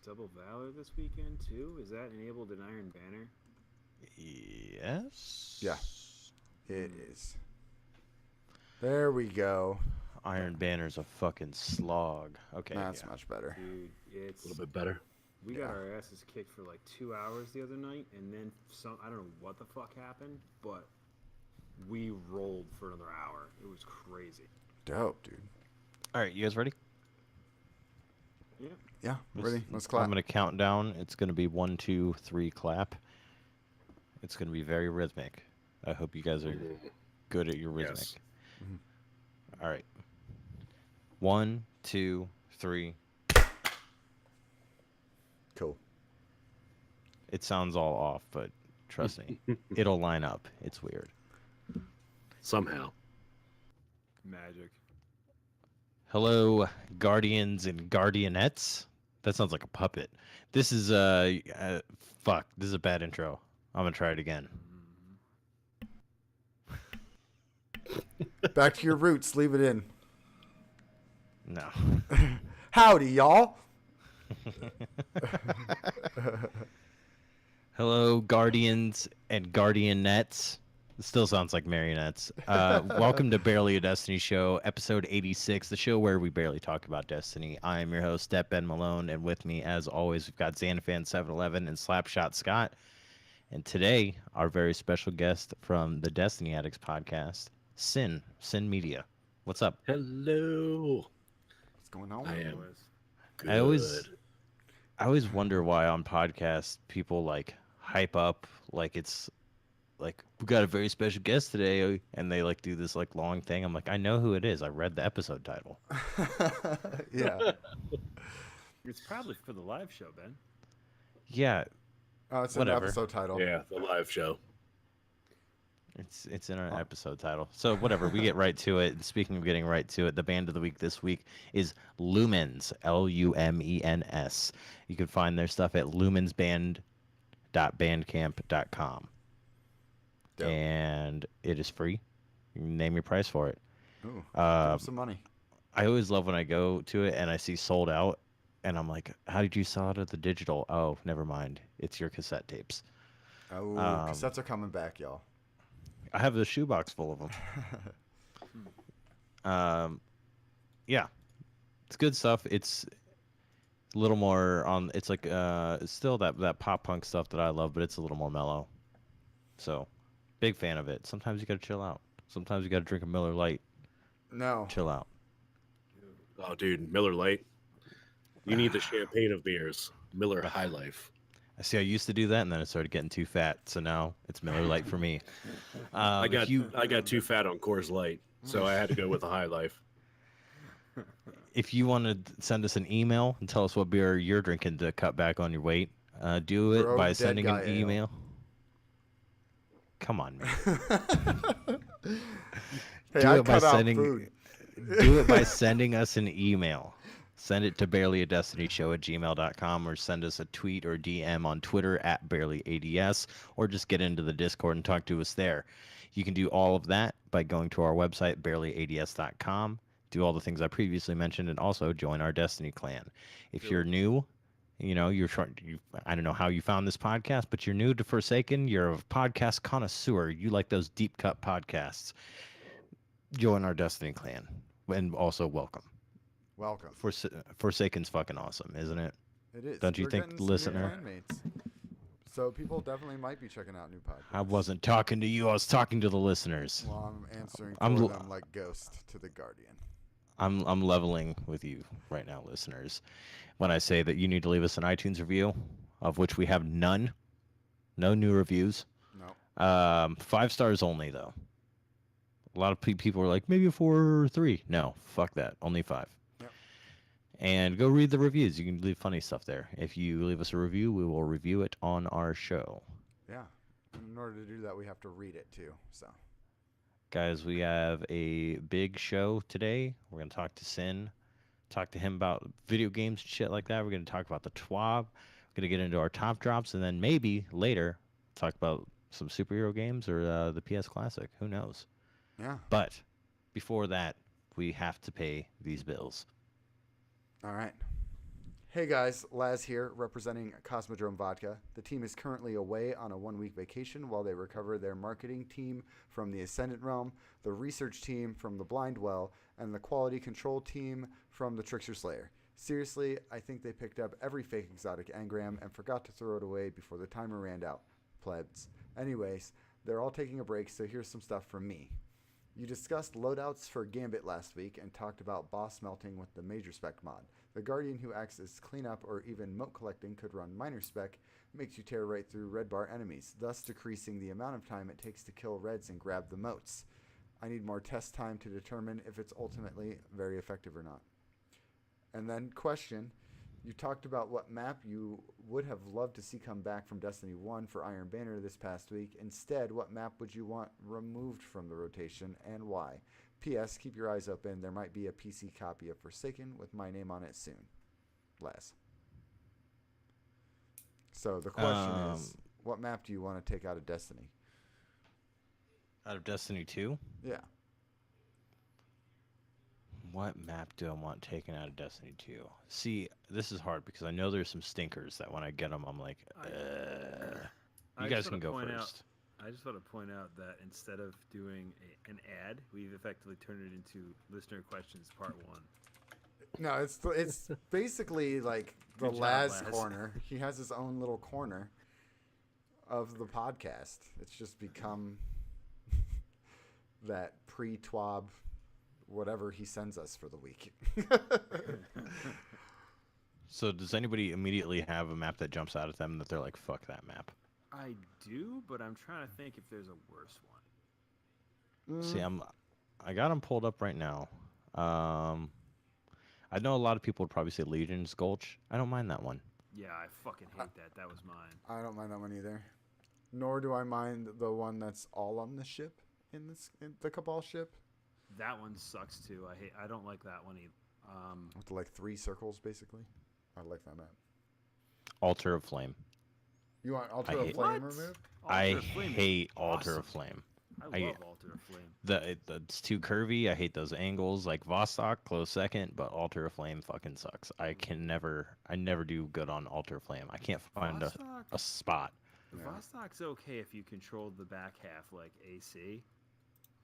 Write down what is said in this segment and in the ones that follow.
Double Valor this weekend too? Is that enabled in Iron Banner? Yes. Yeah, it is. There we go. Iron Banner's a fucking slog. Okay, That's yeah. much better. Dude, A it's little bit better. we got Yeah. our asses kicked for like 2 hours the other night, and then some. I don't know what the fuck happened, but we rolled for another hour. It was crazy. Dope, dude. All right, you guys ready? Yeah. Yeah, ready? Let's I'm clap. gonna count down. It's gonna be 1, 2, 3, clap. It's gonna be very rhythmic. I hope you guys are good at your rhythmic. Yes. All right. 1, 2, 3. Cool. It sounds all off, but trust me, it'll line up. It's weird. Somehow. Magic. Hello, guardians and guardianettes. That sounds like a puppet. This is fuck. This is a bad intro. I'm gonna try it again. Back to your roots. Leave it in. No. Howdy, y'all. Hello, guardians and guardianettes. It still sounds like marionettes. Welcome to Barely a Destiny Show, episode 86, the show where we barely talk about Destiny. I am your host, Step Ben Malone, and with me, as always, we've got Xanafan711 and Slapshot Scott. And today, our very special guest from the Destiny Addicts podcast, Sin Media. What's up? Hello. What's going on? I am Boys. good. I always wonder why on podcasts people like hype up like it's like we got a very special guest today, and they like do this like long thing. I'm like, I know who it is. I read the episode title. Yeah. It's probably for the live show, Ben. Yeah, Oh, it's an Whatever. episode title. Yeah, the live show. it's in our episode title. So whatever, we get right to it. And speaking of getting right to it, the band of the week this week is Lumens, Lumens. You can find their stuff at lumensband.bandcamp.com. Dope. And it is free. You can name your price for it. Ooh, give Uh, him some money. I always love when I go to it and I see sold out, and I'm like, how did you sell out of the digital? Oh, never mind. It's your cassette tapes. Oh, cassettes are coming back, y'all. I have a shoebox full of them. Yeah, it's good stuff. It's a little more on. It's like it's still that pop punk stuff that I love, but it's a little more mellow. So, big fan of it. Sometimes you gotta chill out. Sometimes you gotta drink a Miller Lite. No. Chill out. Oh, dude, Miller Lite. You need the champagne of beers. Miller High Life. I see. I used to do that, and then I started getting too fat. So now it's Miller Lite for me. I If got you too fat on Coors Light, so I had to go with the High Life. if you want to send us an email and tell us what beer you're drinking to cut back on your weight, do it Bro, by Dead sending an Guy Ale. email. Come on, man. Hey, Do I it by cut out sending- food. Do it by sending us an email. Send it to barelyadestinyshow@gmail.com, or send us a tweet or DM on Twitter at barelyads, or just get into the Discord and talk to us there. You can do all of that by going to our website, barelyads.com, do all the things I previously mentioned, and also join our Destiny clan. If you're new, you know, I don't know how you found this podcast, but you're new to Forsaken, you're a podcast connoisseur, you like those deep cut podcasts, join our Destiny clan, and also welcome. Welcome. Forsaken's fucking awesome, isn't it? It is. Don't you We're think, getting some new listener? clanmates. So people definitely might be checking out new podcasts. I wasn't talking to you, I was talking to the listeners. Well, I'm answering I'm for l- them like Ghost to the Guardian. I'm leveling with you right now, listeners, when I say that you need to leave us an iTunes review, of which we have none. No new reviews. No. 5 stars only, though. A lot of people are like, maybe a 4 or 3. No, fuck that. Only 5. Yep. And go read the reviews. You can leave funny stuff there. If you leave us a review, we will review it on our show. Yeah. And in order to do that, we have to read it too. So. Guys, we have a big show today. We're going to talk to Sin, talk to him about video games and shit like that. We're going to talk about the TWAB. We're going to get into our top drops, and then maybe later talk about some superhero games or the PS Classic. Who knows? Yeah. But before that, we have to pay these bills. All right. Hey guys, Laz here, representing Cosmodrome Vodka. The team is currently away on a 1-week vacation while they recover their marketing team from the Ascendant Realm, the research team from the Blind Well, and the quality control team from the Trickster Slayer. Seriously, I think they picked up every fake exotic engram and forgot to throw it away before the timer ran out. Plebs. Anyways, they're all taking a break, so here's some stuff from me. You discussed loadouts for Gambit last week and talked about boss melting with the Major Spec mod. The Guardian who acts as cleanup or even moat collecting could run Minor Spec, makes you tear right through red bar enemies, thus decreasing the amount of time it takes to kill reds and grab the moats. I need more test time to determine if it's ultimately very effective or not. And then question, you talked about what map you would have loved to see come back from Destiny 1 for Iron Banner this past week. Instead, what map would you want removed from the rotation and why? P.S. Keep your eyes open. There might be a PC copy of Forsaken with my name on it soon. Les. So the question is, what map do you want to take out of Destiny? Out of Destiny 2? Yeah. What map do I want taken out of Destiny 2? See, this is hard because I know there's some stinkers that when I get them, I'm like, I you just guys can wanna go point out- first. I just want to point out that instead of doing an ad, we've effectively turned it into listener questions part 1. No, it's basically like the Good job, Laz Laz. corner. He has his own little corner of the podcast. It's just become that pre-twab whatever he sends us for the week. So does anybody immediately have a map that jumps out at them that they're like, fuck that map? I do, but I'm trying to think if there's a worse one. See, I got them pulled up right now. I know a lot of people would probably say Legion's Gulch. I don't mind that one. Yeah, I fucking hate that. That was mine. I don't mind that one either. Nor do I mind the one that's all on the ship in the Cabal ship. That one sucks too. I don't like that one either. With like 3 circles, basically. I like that map. Altar of Flame. You want Altar I of hate- Flame What? removed? I Altar of Flame is hate Altar awesome. of Flame. I I- love Altar of Flame. It's too curvy. I hate those angles. Like Vostok, close second, but Altar of Flame fucking sucks. I never do good on Altar of Flame. I can't find a Vostok, spot. Yeah. Vostok's okay if you control the back half like AC,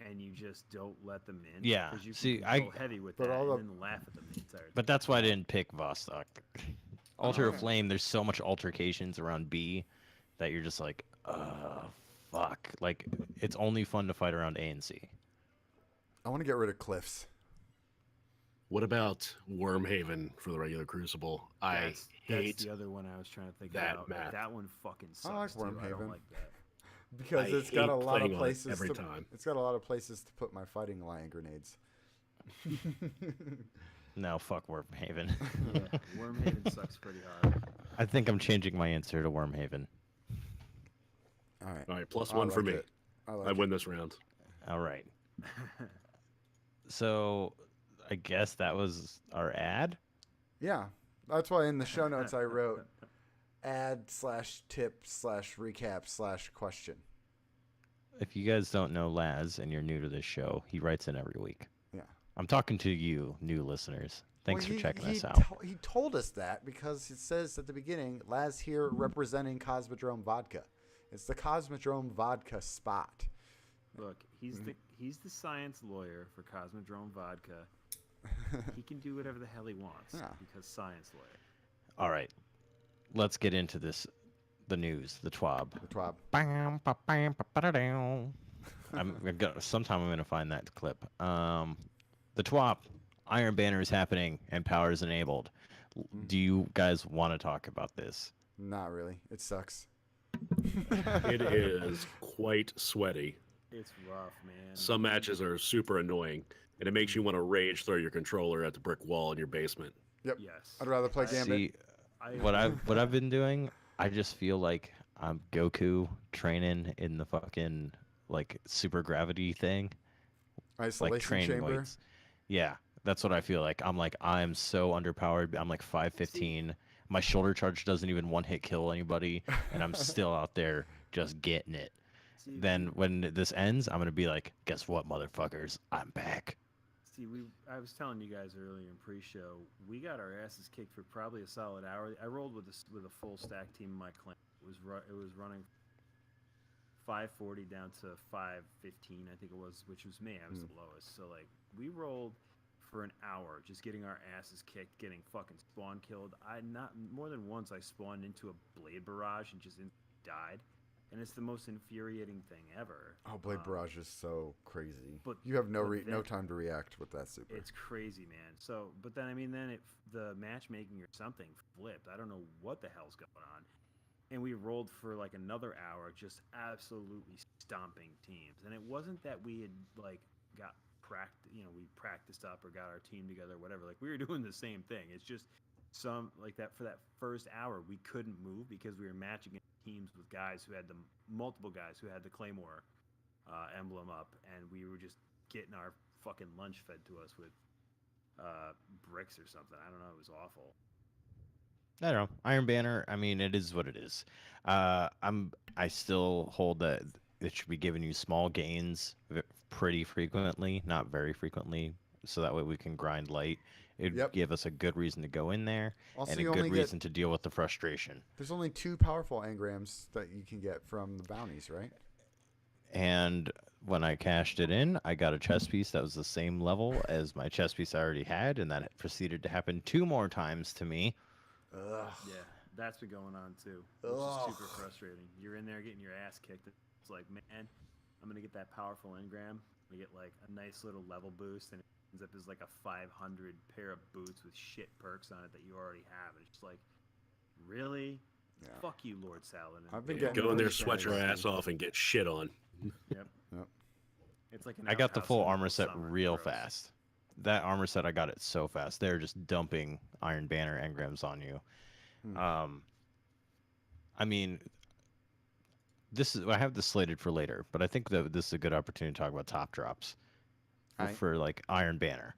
and you just don't let them in. Yeah, 'cause you see, can go heavy with but that all and the- then laugh at them the entire time. But that's why I didn't pick Vostok. Altar of Okay. Flame, there's so much altercations around B that you're just like, fuck. Like, it's only fun to fight around A and C. I want to get rid of Cliffs. What about Wormhaven for the regular Crucible? That's I hate the other one I was trying to think that about. map. That one fucking sucks I like too. I Wormhaven. don't like that. Because I it's got hate a lot of playing on it places every to, time. It's got a lot of places to put my fighting lion grenades. No, fuck Wormhaven. Yeah, Wormhaven sucks pretty hard. I think I'm changing my answer to Wormhaven. All right. All right, plus I 1 for like me. it. I like I it. win this round. All right. So, I guess that was our ad. Yeah, that's why in the show notes I wrote ad/tip/recap/question. If you guys don't know Laz and you're new to this show, he writes in every week. Yeah. I'm talking to you, new listeners. Thanks Well, for checking us out. He told us that because it says at the beginning, Laz here representing Cosmodrome Vodka. It's the Cosmodrome Vodka spot. Look, he's the science lawyer for Cosmodrome Vodka. He can do whatever the hell he wants Yeah. because science lawyer. All right. Let's get into this. The news, the TWAB. The twab. Sometime I'm gonna find that clip. The TWAP, Iron Banner is happening and power is enabled. Do you guys want to talk about this? Not really. It sucks. It is quite sweaty. It's rough, man. Some matches are super annoying, and it makes you want to rage throw your controller at the brick wall in your basement. Yep. Yes. I'd rather play Gambit. See, what I've been doing, I just feel like I'm Goku training in the fucking like super gravity thing, Isolation like training chamber. weights. Yeah, that's what I feel like. I'm so underpowered. I'm like 515. My shoulder charge doesn't even one hit kill anybody, and I'm still out there just getting it. See, Then when this ends, I'm gonna be like, guess what, motherfuckers? I'm back. See, I was telling you guys earlier in pre-show, we got our asses kicked for probably a solid hour. I rolled with a full stack team in my clan. It was running 540 down to 515, I think it was, which was me. I was the lowest. So like we rolled for an hour, just getting our asses kicked, getting fucking spawn killed. Not more than once I spawned into a blade barrage and just died. And it's the most infuriating thing ever. Oh, Blade Barrage is so crazy. But you have no then, time to react with that super. It's crazy, man. So, but then the matchmaking or something flipped. I don't know what the hell's going on. And we rolled for like another hour, just absolutely stomping teams. And it wasn't that we had like got we practiced up or got our team together or whatever. Like we were doing the same thing. It's just some like that for that first hour we couldn't move because we were matching teams with guys who had multiple guys who had the Claymore emblem up, and we were just getting our fucking lunch fed to us with bricks or something. I don't know. It was awful. I don't know. Iron Banner, I mean, it is what it is. I still hold that it should be giving you small gains pretty frequently, not very frequently, so that way we can grind light. It'd give us a good reason to go in there Also, and a good reason to deal with the frustration. There's only 2 powerful engrams that you can get from the bounties, right? And when I cashed it in, I got a chest piece that was the same level as my chest piece I already had, and that proceeded to happen 2 more times to me. Ugh. Yeah, that's been going on too. It's just super frustrating. You're in there getting your ass kicked. It's like, man, I'm gonna get that powerful engram. I get like a nice little level boost, and it ends up as like a 500 pair of boots with shit perks on it that you already have. And it's just like, really? Yeah. Fuck you, Lord Saladin. I've been getting go in there, sweat your ass off, and get shit on. Yep. It's like I got the full armor set real fast. That armor set, I got it so fast. They're just dumping Iron Banner engrams on you. I mean, I have this slated for later, but I think that this is a good opportunity to talk about top drops for like Iron Banner.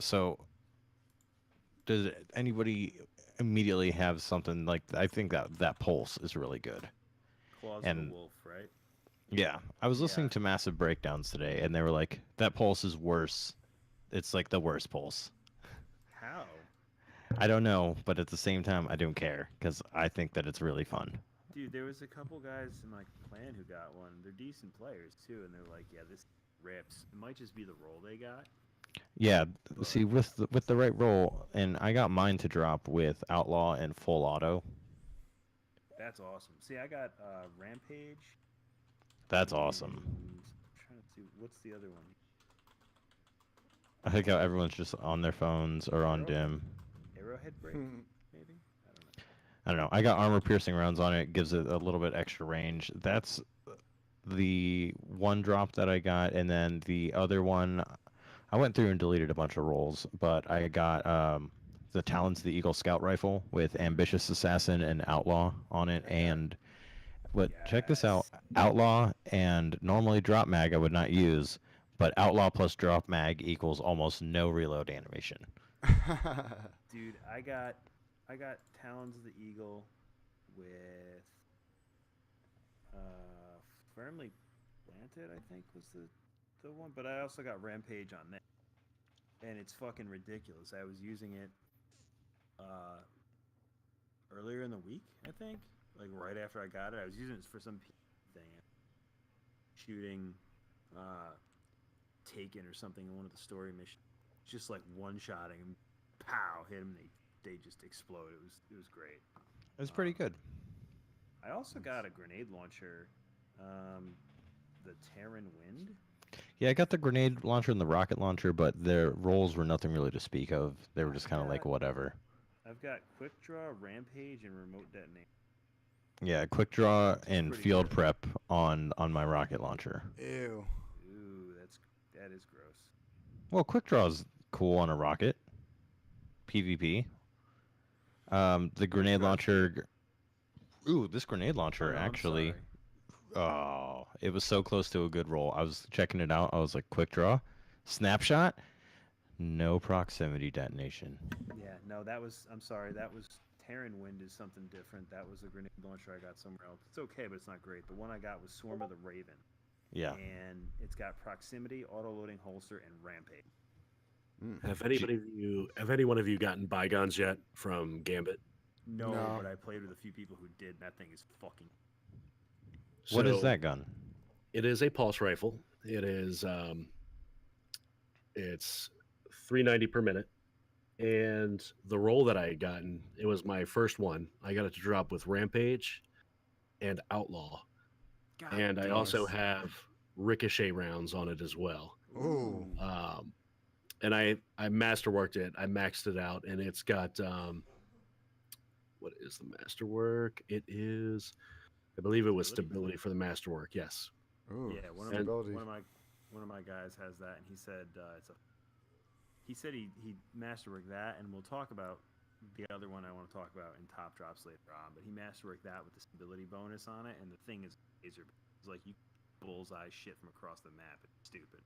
So, does anybody immediately have something like? I think that pulse is really good. Claws of the Wolf, right? Yeah, I was listening to Massive Breakdowns today, and they were like, "That pulse is worse. It's like the worst pulse." How? I don't know, but at the same time, I don't care because I think that it's really fun. Dude, there was a couple guys in my clan who got one. They're decent players too, and they're like, "Yeah, this rips." It might just be the roll they got. Yeah, see, with the right roll, and I got mine to drop with Outlaw and Full Auto. That's awesome. See, I got Rampage. That's awesome. I'm trying to see what's the other one. I think how everyone's just on their phones or on dim. Arrowhead Break, maybe? I don't know. I got armor piercing rounds on it. Gives it a little bit extra range. That's the one drop that I got, and then the other one, I went through and deleted a bunch of rolls, but I got the Talons of the Eagle Scout Rifle with Ambitious Assassin and Outlaw on it, and check this out. Outlaw and normally drop mag I would not use, but Outlaw plus drop mag equals almost no reload animation. Dude, I got Talons of the Eagle with Firmly Planted, I think was the one, but I also got Rampage on that, and it's fucking ridiculous. I was using it earlier in the week, I think, like right after I got it. I was using it for some thing, shooting Taken or something in one of the story missions, just like one-shotting them, pow, hit them, they just explode. It was great. It was pretty good. I also got a grenade launcher, the Terran Wind. Yeah, I got the grenade launcher and the rocket launcher, but their rolls were nothing really to speak of. They were just kind of like whatever. I've got Quick Draw, Rampage, and Remote Detonate. Yeah, Quick Draw and Field Prep on my rocket launcher. Ew. Ooh, that is gross. Well, Quick Draw is cool on a rocket. PvP. The grenade launcher. Ooh, this grenade launcher actually. Oh, it was so close to a good roll. I was checking it out. I was like, Quick Draw, Snapshot, no proximity detonation. Yeah, no, that was. I'm sorry, that was Terran Wind is something different. That was a grenade launcher I got somewhere else. It's okay, but it's not great. The one I got was Swarm of the Raven. Yeah. And it's got proximity, auto loading holster, and rampage. Have any one of you gotten bygones yet from Gambit? No, No. but I played with a few people who did. And that thing is fucking. What is So, that gun? It is a pulse rifle. It is it's 390 per minute. And the role that I had gotten, it was my first one. I got it to drop with Rampage and Outlaw. God And I damn. also have ricochet rounds on it as well. Ooh. And I masterworked it. I maxed it out, and it's got what is the masterwork? It is, I believe it was stability for the masterwork. Yes. Ooh. Yeah, stability. one of my guys has that, and he said he masterworked that, and we'll talk about the other one I want to talk about in top drops later on. But he masterworked that with the stability bonus on it, and the thing is laser. It's like you bullseye shit from across the map. It's stupid.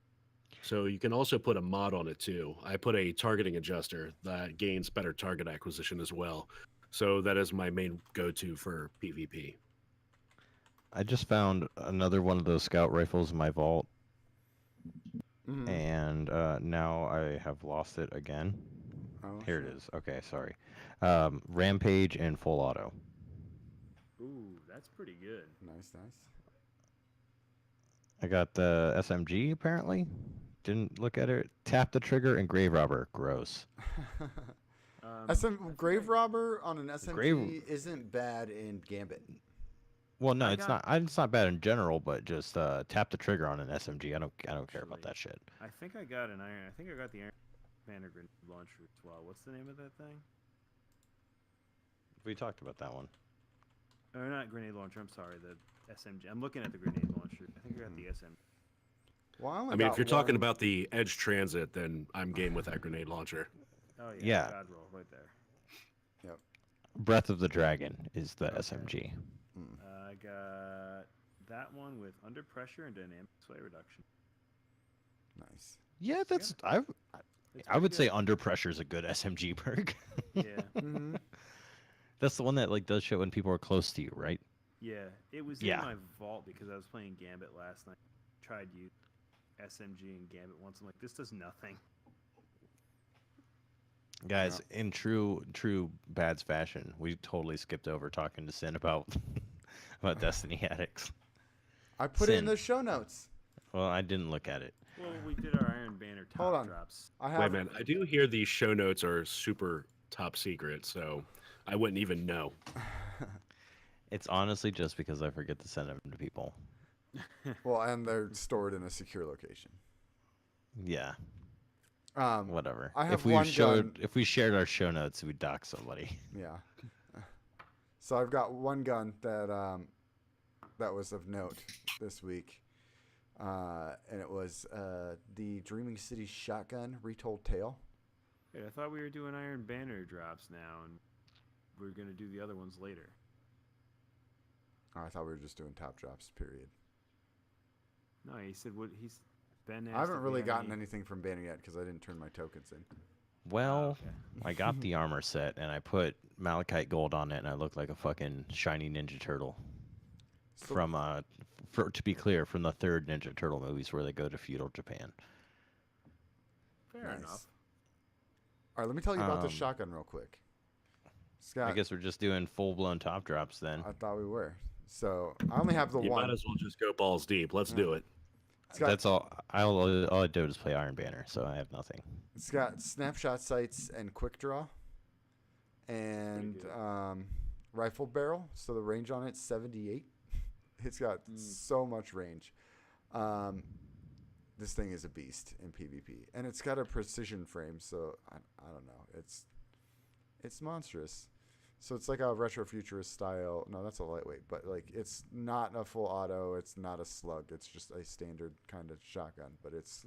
So you can also put a mod on it too. I put a targeting adjuster that gains better target acquisition as well. So that is my main go-to for PvP. I just found another one of those scout rifles in my vault, Mhm. and now I have lost it again. Oh, Here shit. it is. Okay, sorry. Rampage and full auto. Ooh, that's pretty good. Nice. I got the SMG apparently. Didn't look at it. Tap the trigger and grave robber. Gross. I think Grave Robber on an SMG Grave- isn't bad in Gambit. Well, no, I it's got- not. It's not bad in general, but just tap the trigger on an SMG. I don't care about Actually, that shit. I think I got an iron. I think I got the Iron Banner grenade launcher as well. What's the name of that thing? We talked about that one. Or not grenade launcher. I'm sorry, the SMG. I'm looking at the grenade launcher. I think I got the SMG. Well, I only I mean, got if you're talking one- about the Edge Transit, then I'm game with that grenade launcher. Oh yeah, Yeah. God roll right there. Breath of the Dragon is the Okay. SMG. I got that one with under pressure and dynamic sway reduction. Nice. Yeah, that's It's I pretty would say good. under pressure is a good SMG perk. Yeah, hmm That's the one that like does shit when people are close to you, right? yeah. It was Yeah. in my vault because I was playing Gambit last night. Tried use SMG and Gambit once. I'm like, this does nothing. Guys, in true Bads fashion, we totally skipped over talking to Sin about about Destiny Addicts. I put it in Sin. the show notes. Well, I didn't look at it. Well, we did our Iron Banner top Hold on. drops. I Wait have. a minute. I do hear these show notes are super top secret, so I wouldn't even know. It's honestly just because I forget to send them to people. Well, and they're stored in a secure location. Yeah, whatever. I have if we one showed gun. if we shared our show notes, we'd dock somebody. Yeah. So I've got one gun that that was of note this week, and it was the Dreaming City shotgun retold tale. Hey, I thought we were doing Iron Banner drops now, and we're gonna do the other ones later. Oh, I thought we were just doing top drops. Period. No, he said what he's. Ben I asked haven't if we really had gotten any- anything from Banner yet because I didn't turn my tokens in. Well, okay. I got the armor set and I put malachite gold on it, and I look like a fucking shiny Ninja Turtle. So- From to be clear, from the third Ninja Turtle movies where they go to feudal Japan. Fair Nice. enough. All right, let me tell you about this Um, shotgun real quick. Scott, I guess we're just doing full blown top drops then. I thought we were. So I only have the You one. might as well just go balls deep. Let's do it. It's got, That's all. All I do is play Iron Banner, so I have nothing. it's got snapshot sights and quick draw, and good. rifle barrel. So the range on it's 78. It's got so much range. This thing is a beast in PvP, and it's got a precision frame. So I don't know. It's monstrous. So it's like a retrofuturist style. No, that's a lightweight, but like it's not a full auto. It's not a slug. It's just a standard kind of shotgun. But it's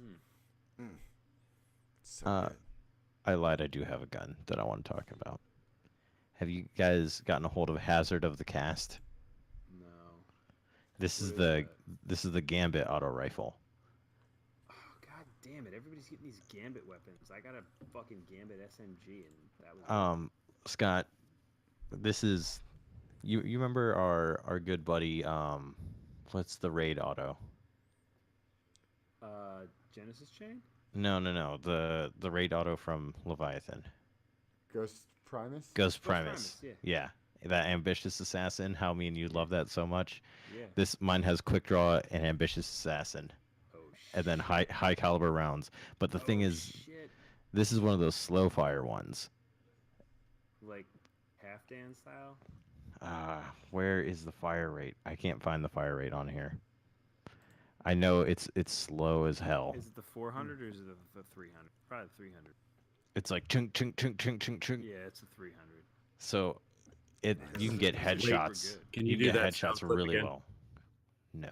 so good. I lied. I do have a gun that I want to talk about. Have you guys gotten a hold of Hazard of the Cast? No. This is What is the that? this is the Gambit auto rifle. Oh, God damn it! Everybody's getting these Gambit weapons. I got a fucking Gambit SMG, and that was. Scott, this is you remember our good buddy what's the raid auto? Genesis chain. No. The raid auto from Leviathan. Ghost Primus. Ghost Primus, Primus. yeah. That ambitious assassin. How me and you love that so much. Yeah. Mine has quick draw and ambitious assassin, Oh and then shit. high caliber rounds. But the thing Oh, is, shit. this is one of those slow fire ones. Like half Dan style. Where is the fire rate? I can't find the fire rate on here. I know it's slow as hell. Is it the 400 or is it the 300? Probably the 300. It's like chunk chunk chunk chunk chunk chunk. Yeah, it's a 300. So you can It's get super headshots. good. Can you do get that sound headshots clip really again? well. No.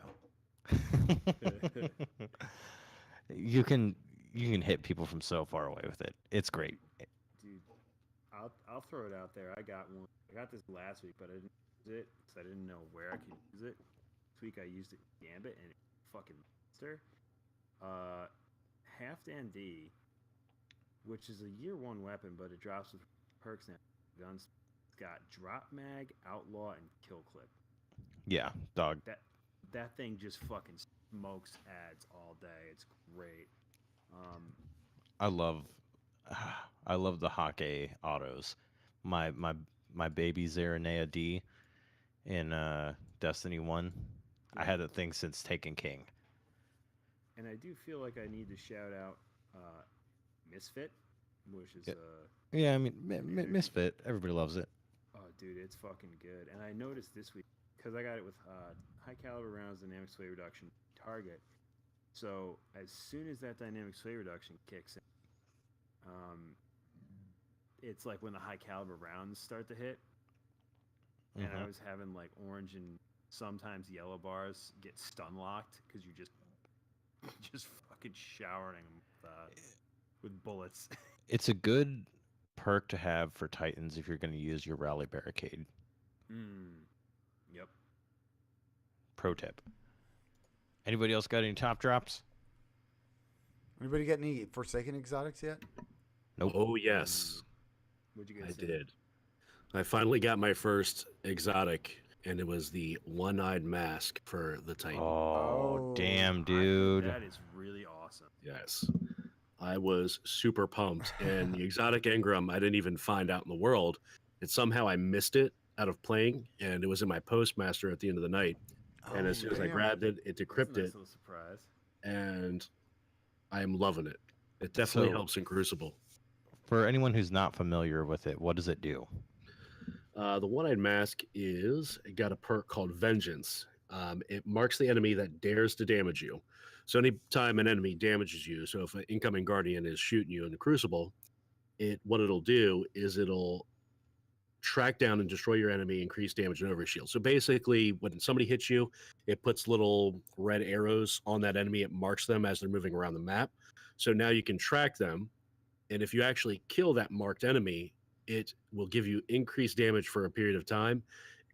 you can hit people from so far away with it. It's great. Dude, I'll throw it out there. I got one. I got this last week, but I didn't use it because I didn't know where I could use it. This week I used it in Gambit and it fucking monster. Half Dan D, which is a year one weapon, but it drops with perks now. Guns. It's got drop mag, outlaw, and kill clip. Yeah, dog. That thing just fucking smokes ads all day. It's great. I love the Hake autos. My baby Zaranea D in Destiny 1. I had that thing since Taken King. And I do feel like I need to shout out Misfit, which is Yeah, I mean Misfit, everybody loves it. oh dude, it's fucking good. And I noticed this week because I got it with high caliber rounds, dynamic sway reduction, target. So as soon as that dynamic sway reduction kicks in, it's like when the high caliber rounds start to hit, and I was having like orange and sometimes yellow bars get stun locked because you just fucking showering them with bullets. It's a good perk to have for Titans if you're going to use your rally barricade. Yep. Pro tip. Anybody else got any top drops? Anybody get any Forsaken exotics yet? Nope. Oh yes, What'd you I guys say? did. I finally got my first exotic, and it was the one-eyed mask for the Titan. Oh, damn, I think dude. that is really awesome. Yes. I was super pumped. And the exotic engram, I didn't even find out in the world. It somehow I missed it out of playing, and it was in my postmaster at the end of the night. And as soon as I damn. grabbed it, it That's a decrypted nice it, little surprise. and I am loving it. It definitely So- helps in Crucible. For anyone who's not familiar with it, what does it do? The one-eyed mask it got a perk called Vengeance. It marks the enemy that dares to damage you. So anytime an enemy damages you, so if an incoming guardian is shooting you in the Crucible, what it'll do is it'll track down and destroy your enemy, increase damage and overshield. So basically, when somebody hits you, it puts little red arrows on that enemy. It marks them as they're moving around the map. So now you can track them, and if you actually kill that marked enemy, it will give you increased damage for a period of time,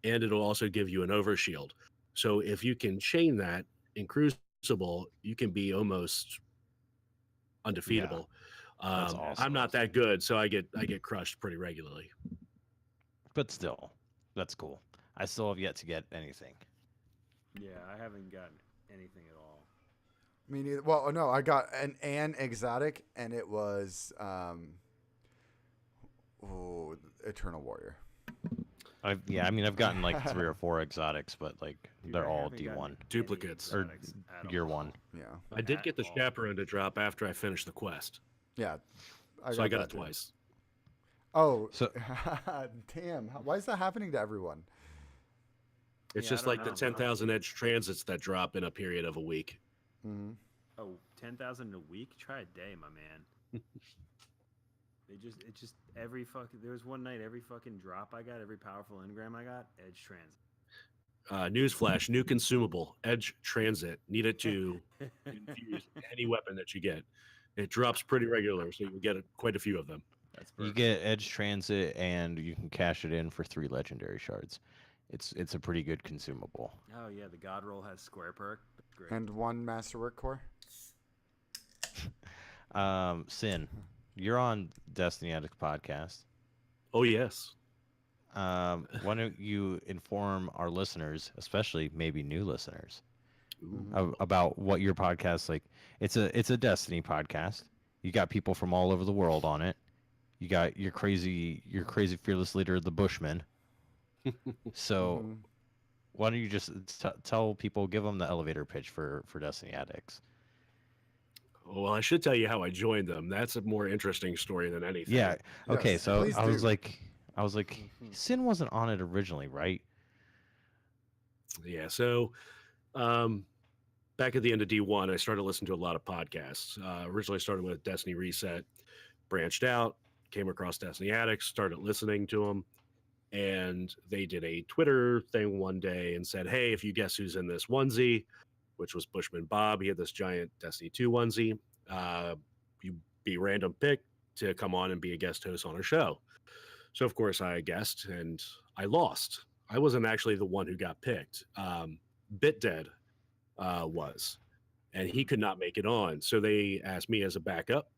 and it'll also give you an overshield. So if you can chain that in Crucible, you can be almost undefeatable. That's awesome. I'm not that good, so I get crushed pretty regularly. But still, that's cool. I still have yet to get anything. Yeah, I haven't gotten anything at all. Me neither. Well, no, I got an exotic, and it was Eternal Warrior. I've gotten like 3 or 4 exotics, but like Dude, they're I all haven't gotten D1 any Duplicates. or exotics at year all. 1. Yeah, I did At get the all. chaperone to drop after I finished the quest, yeah. so I got that it too. twice. Oh, So- damn! Why is that happening to everyone? It's Yeah, I just don't like the know. 10,000 edge transits that drop in a period of a week. Mm-hmm. Oh, 10,000 a week? Try a day, my man. It just every fucking. There was one night, every fucking drop I got, every powerful engram I got, edge transit. Newsflash: new consumable, Edge Transit. Need it to infuse any weapon that you get. It drops pretty regular, so you get quite a few of them. That's You perfect. get Edge Transit and you can cash it in for 3 legendary shards. It's a pretty good consumable. Oh yeah, the God Roll has square perk. That's great. And one Masterwork core. Sin, you're on Destiny Addicts podcast. Oh yes. Why don't you inform our listeners, especially maybe new listeners, about what your podcast like. It's a Destiny podcast. You got people from all over the world on it. You got your crazy fearless leader, the Bushman. So Mhm. why don't you just tell people, give them the elevator pitch for Destiny Addicts? Well, I should tell you how I joined them. That's a more interesting story than anything. Yeah. Okay. Yes, So please I was do. like, Mhm. Sin wasn't on it originally, right? Yeah. So, back at the end of D1, I started listening to a lot of podcasts. Originally started with Destiny Reset, branched out, came across Destiny Addicts, started listening to them. And they did a Twitter thing one day and said, "Hey, if you guess who's in this onesie," which was Bushman Bob, he had this giant Destiny 2 onesie, you be random pick to come on and be a guest host on our show. So, of course, I guessed and I lost. I wasn't actually the one who got picked. BitDead was, and he could not make it on. So they asked me as a backup.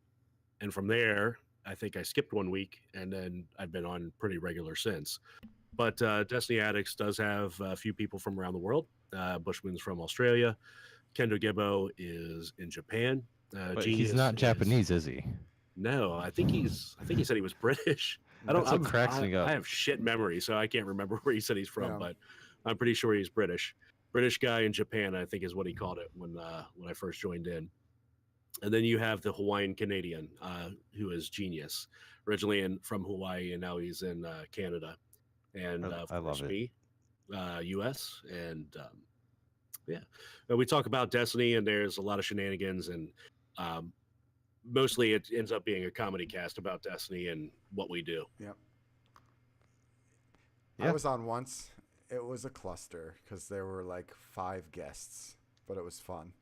And from there, I think I skipped 1 week and then I've been on pretty regular since. But Destiny Addicts does have a few people from around the world. Bushman's from Australia. Kendo Gibbo is in Japan. But Genius he's not is- Japanese, is he? No, I think he said he was British. That's what cracks me up. I have shit memory, so I can't remember where he said he's from, Yeah. but I'm pretty sure he's British. British guy in Japan, I think, is what he called it when I first joined in. And then you have the Hawaiian Canadian, who is Genius, originally from Hawaii, and now he's in Canada. And of I course love it. me, U.S. And yeah, we talk about Destiny, and there's a lot of shenanigans, and mostly it ends up being a comedy cast about Destiny and what we do. Yep. I Yeah. was on once. It was a cluster because there were like 5 guests, but it was fun.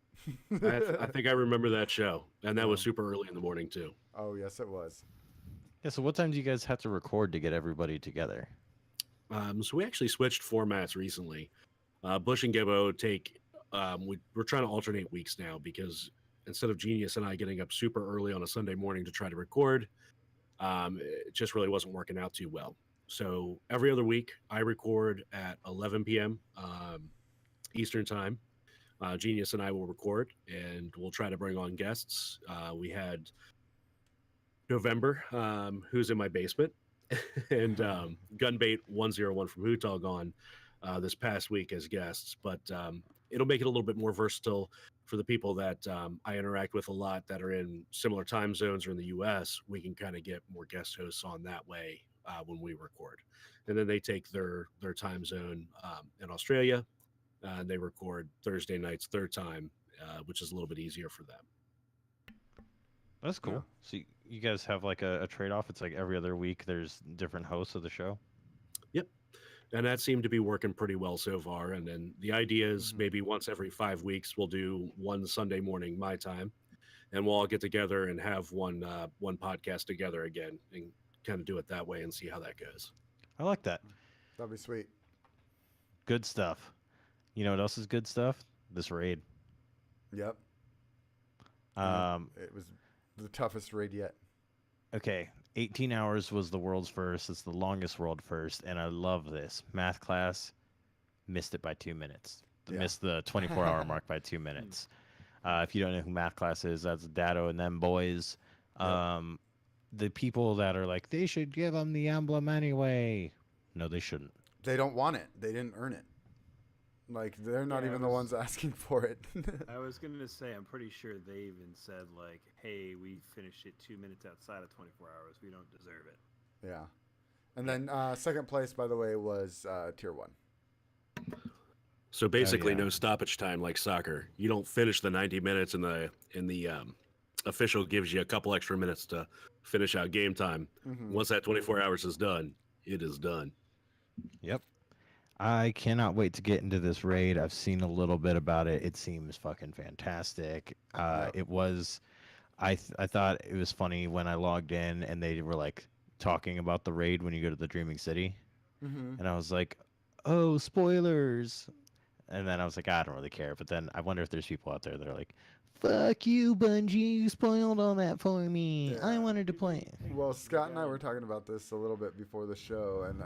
I think I remember that show, and that was Yeah. super early in the morning too. Oh, yes, it was. Yeah. So what time do you guys have to record to get everybody together? So we actually switched formats recently. Bush and Gibbo take. We're trying to alternate weeks now because instead of Genius and I getting up super early on a Sunday morning to try to record, it just really wasn't working out too well. So every other week, I record at 11 p.m. Eastern time. Genius and I will record, and we'll try to bring on guests. We had November, who's in my basement, and Gunbait 101 from Hootog on this past week as guests. But it'll make it a little bit more versatile for the people that I interact with a lot that are in similar time zones or in the U.S. We can kind of get more guest hosts on that way when we record, and then they take their time zone in Australia. And they record Thursday nights their time, which is a little bit easier for them. That's cool. Yeah. So you guys have like a trade off. It's like every other week there's different hosts of the show. And that seemed to be working pretty well so far. And then the idea is Mhm. maybe once every 5 weeks we'll do one Sunday morning my time, and we'll all get together and have one podcast together again, and kind of do it that way and see how that goes. I like that. That'd be sweet. Good stuff. You know what else is good stuff? This raid. Yep. Yeah. Um, It was the toughest raid yet. okay, 18 hours was the world's first. It's the longest world first, and I love this. Math class missed it by 2 minutes. Yeah. Missed the 24-hour mark by 2 minutes. If you don't know who math class is, that's Dado and them boys. Yep. The people that are like, they should give them the emblem anyway. No, they shouldn't. They don't want it. They didn't earn it. Like, they're not Yeah, even it the was- ones asking for it. I was gonna say, I'm pretty sure they even said like, "Hey, we finished it 2 minutes outside of 24 hours. We don't deserve it." Yeah. And then second place, by the way, was Tier 1. So basically, yeah. no stoppage time like soccer. You don't finish the 90 minutes, and the official gives you a couple extra minutes to finish out game time. Mhm. Once that 24 hours is done, it is done. Yep. I cannot wait to get into this raid. I've seen a little bit about it. It seems fucking fantastic. Yep. It was. I thought it was funny when I logged in and they were like talking about the raid when you go to the Dreaming City, Mhm. and I was like, "Oh, spoilers!" And then I was like, "I don't really care." But then I wonder if there's people out there that are like, "Fuck you, Bungie! You spoiled all that for me. I Yeah. wanted to play it." Well, Scott and I were talking about this a little bit before the show, and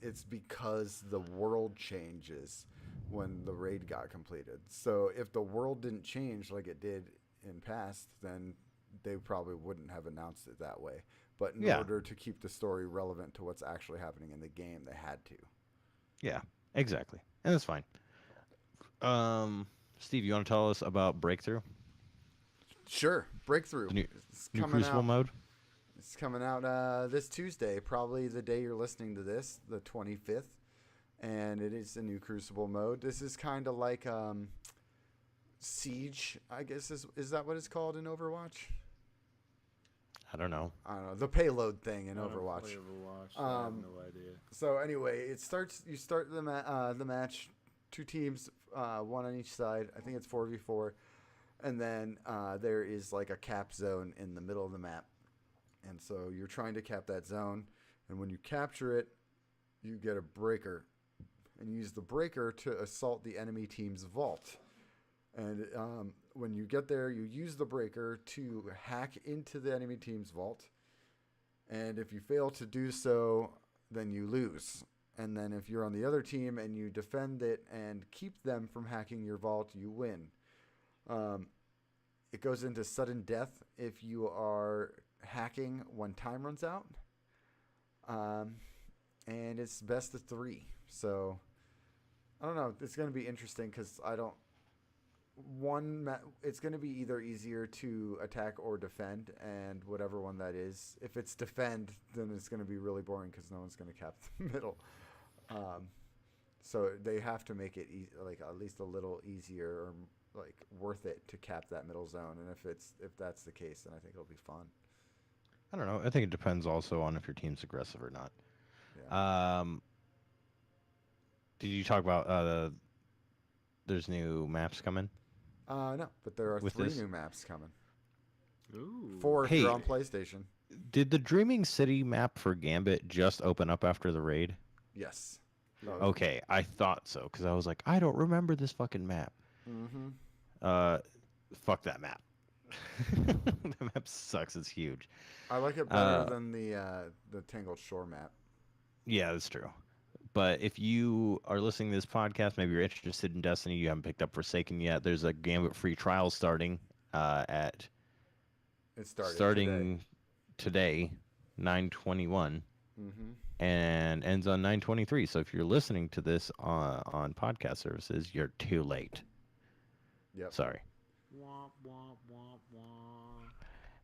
it's because the world changes. when the raid got completed. So if the world didn't change like it did in past, then they probably wouldn't have announced it that way. But in Yeah. order to keep the story relevant to what's actually happening in the game, they had to. Yeah, exactly. And that's fine. Steve, you want to tell us about Breakthrough? Sure, Breakthrough. The new- It's New coming Crucible out. mode? It's coming out this Tuesday, probably the day you're listening to this, the 25th. And it is a new Crucible mode. This is kind of like Siege, I guess. Is that what it's called in Overwatch? I don't know. I don't know. The payload thing in I don't Overwatch. play Overwatch, so I have no idea. So anyway, you start the match, two teams, one on each side. I think it's 4v4, and then there is like a cap zone in the middle of the map, and so you're trying to cap that zone, and when you capture it, you get a breaker, and you use the breaker to assault the enemy team's vault. And when you get there, you use the breaker to hack into the enemy team's vault. And if you fail to do so, then you lose. And then if you're on the other team and you defend it and keep them from hacking your vault, you win. It goes into sudden death if you are hacking when time runs out. And it's best of 3. So, I don't know. It's going to be interesting because it's going to be either easier to attack or defend, and whatever one that is. If it's defend, then it's going to be really boring because no one's going to cap the middle. So they have to make it like at least a little easier or like worth it to cap that middle zone. And if that's the case, then I think it'll be fun. I don't know. I think it depends also on if your team's aggressive or not. Yeah. Did you talk about there's new maps coming? No, but there are With 3 this? new maps coming. Ooh. 4 if Hey. you're on PlayStation. Did the Dreaming City map for Gambit just open up after the raid? Yes. Okay, I thought so because I was like, I don't remember this fucking map. Mm-hmm. Fuck that map. The map sucks. It's huge. I like it better than the Tangled Shore map. Yeah, that's true. But if you are listening to this podcast, maybe you're interested in Destiny, you haven't picked up Forsaken yet. There's a Gambit free trial starting It started starting today 9/21, Mm-hmm. and ends on 9/23. So if you're listening to this on podcast services, you're too late. Yep. Sorry. Womp, womp, womp, womp.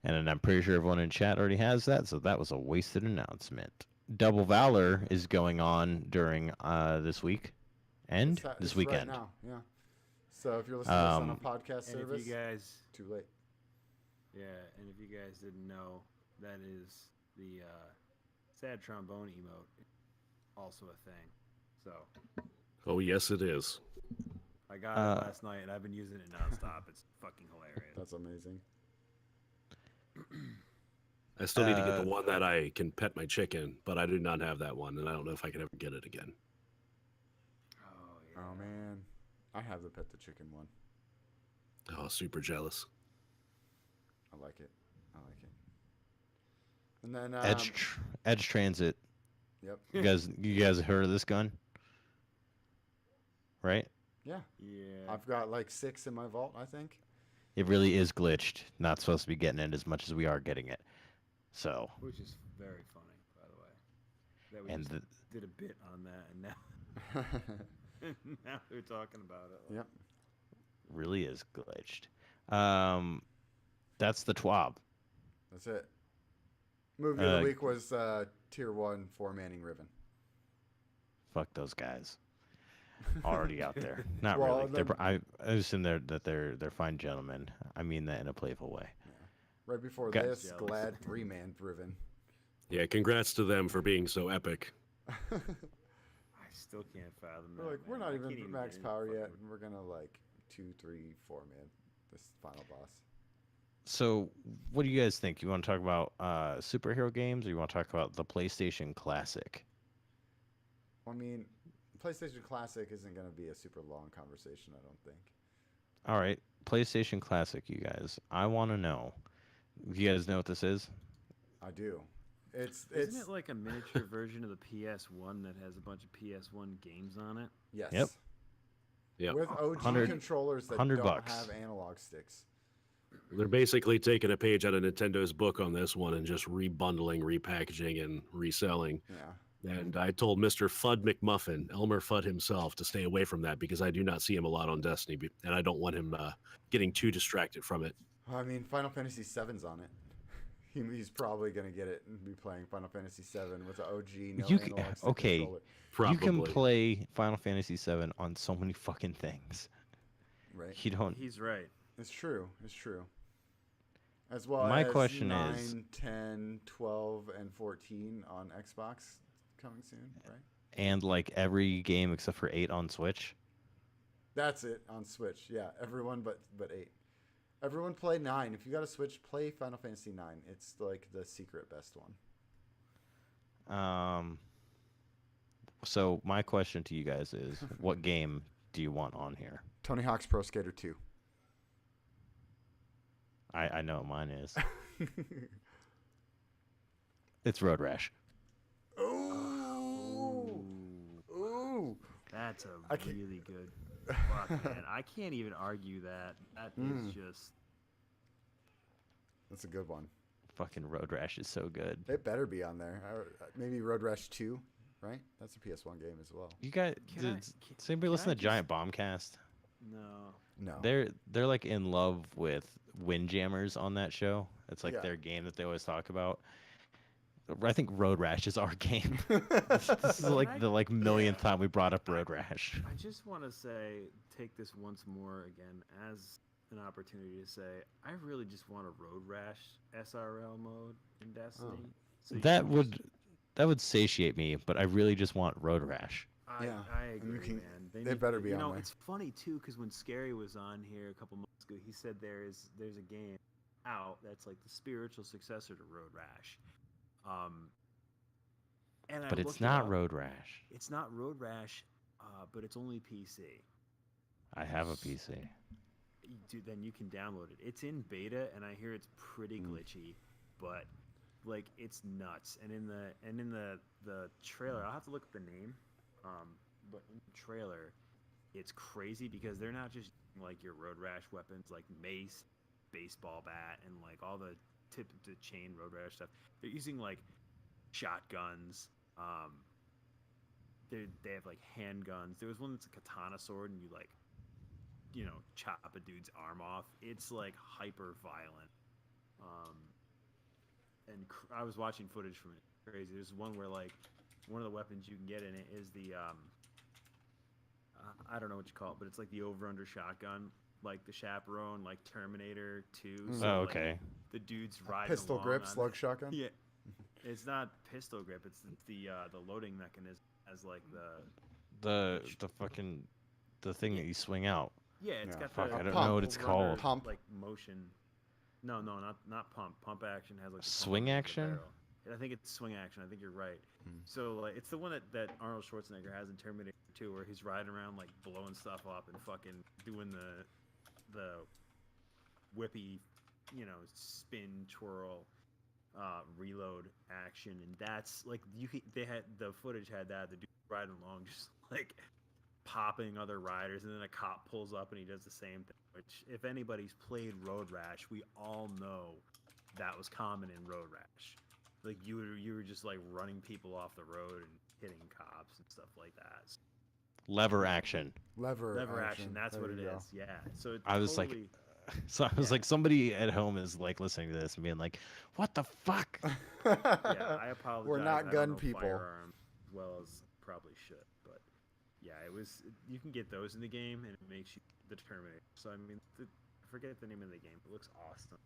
And then I'm pretty sure everyone in chat already has that, so that was a wasted announcement. Double Valor is going on during this week and this weekend. Right now, yeah. So if you're listening to this on a podcast And service, if you guys, too late. yeah, and if you guys didn't know, that is the sad trombone emote, also a thing. So Oh, yes, it is. I got it last night, and I've been using it nonstop. It's fucking hilarious. That's amazing. I still need to get the one that I can pet my chicken, but I do not have that one, and I don't know if I can ever get it again. Oh yeah. Oh man, I have the pet the chicken one. Oh, super jealous. I like it. And then Edge Transit. Yep. You guys heard of this gun? Right? Yeah. Yeah. I've got like 6 in my vault, I think. It really is glitched. Not supposed to be getting it as much as we are getting it. So, Which is very funny, by the way. That we and just did a bit on that, and now they're talking about it. Yep. really is glitched. That's the TWAB. That's it. Movie of the week was Tier 1 for Manning Riven. Fuck those guys. Already out there. Not Well, really. I assume that they're fine gentlemen. I mean that in a playful way. Right before Okay. this, Jealous. Glad 3-man Riven. Yeah, congrats to them for being so epic. I still can't fathom that. We're like, we're man. not I can't even get max any power yet, fucking- and we're gonna like 2, 3, 4-man this final boss. So, what do you guys think? You want to talk about superhero games, or you want to talk about the PlayStation Classic? I mean, PlayStation Classic isn't gonna be a super long conversation, I don't think. All right, PlayStation Classic, you guys. I want to know. You guys know what this is? I do. It's Isn't it like a miniature version of the PS1 that has a bunch of PS1 games on it? yes. Yep. Yeah, with OG 100 controllers that 100 don't bucks. have analog sticks. they're basically taking a page out of Nintendo's book on this one and just rebundling, repackaging, and reselling. Yeah. And I told Mr. Fudd McMuffin, Elmer Fudd himself, to stay away from that because I do not see him a lot on Destiny, and I don't want him getting too distracted from it. I mean, Final Fantasy VII's on it. He's probably gonna get it and be playing Final Fantasy VII with the OG no You analog can, stick okay, controller. Probably. you can play Final Fantasy VII on so many fucking things. Right. You don't. He's right. It's true. It's true. As well My as question 9, is- 10, 12, and 14 on Xbox coming soon, right? And like every game except for 8 on Switch. That's it on Switch. Yeah, everyone but 8. Everyone play 9. If you got a Switch, play Final Fantasy 9. It's like the secret best one. So my question to you guys is, what game do you want on here? Tony Hawk's Pro Skater 2. I know what mine is. It's Road Rash. Ooh. Ooh. That's a I can't- really good. Fuck, man. I can't even argue that. That is just. That's a good one. Fucking Road Rash is so good. It better be on there. Maybe Road Rash 2, right? That's a PS1 game as well. You guys, does anybody listen to Giant Bombcast? No. No. They're like in love with Windjammers on that show. It's like Yeah. their game that they always talk about. I think Road Rash is our game. This is like the millionth time we brought up Road Rash. I just want to take this once more again as an opportunity to say, I really just want a Road Rash SRL mode in Destiny. So you That can would just- that would satiate me, but I really just want Road Rash. Yeah, I and you agree, can- man. they need- better be you on know, there. It's funny too because when Scary was on here a couple months ago, he said there's a game out that's like the spiritual successor to Road Rash. And I But it's looked it not up. Road Rash. It's not Road Rash, but it's only PC. I have a PC. Dude, then you can download it. It's in beta, and I hear it's pretty glitchy, but like it's nuts. And in the trailer, I'll have to look up the name, but in the trailer, it's crazy because they're not just using, like your Road Rash weapons like mace, baseball bat, and like all the tip to chain Road Rash stuff. They're using like shotguns. They have like handguns. There was one that's a katana sword, and you like, chop a dude's arm off. It's like hyper violent. And I was watching footage from it. Crazy. There's one where like one of the weapons you can get in it is the I don't know what you call it, but it's like the over-under shotgun, like the Chaperone, like Terminator 2. So, Oh, like, okay. the dude's riding Pistol along grip, on slug it. shotgun. Yeah, it's not pistol grip. It's the loading mechanism as like The fucking the thing that you swing out. yeah. It's Yeah. got Fuck, the I don't know what it's over-under, called. Pump. like motion. No, not pump. Pump action has like the pump Swing under the action? barrel. I think it's swing action. I think you're right. So like, it's the one that Arnold Schwarzenegger has in Terminator 2, where he's riding around like blowing stuff up and fucking doing the whippy, spin twirl, reload action, and that's like they had the footage had that the dude riding along just like popping other riders, and then a cop pulls up and he does the same thing. Which, if anybody's played Road Rash, we all know that was common in Road Rash. Like you were just like running people off the road and hitting cops and stuff like that. Lever action. Lever action, that's There what it you go. is. Yeah. So it I was like- totally, So I was Yeah. like, somebody at home is like listening to this and being like, "What the fuck?" yeah, I apologize. We're not I don't gun know people. Firearm as well as probably should, but yeah, you can get those in the game and it makes you the Terminator. So I mean, I forget the name of the game. It looks awesome.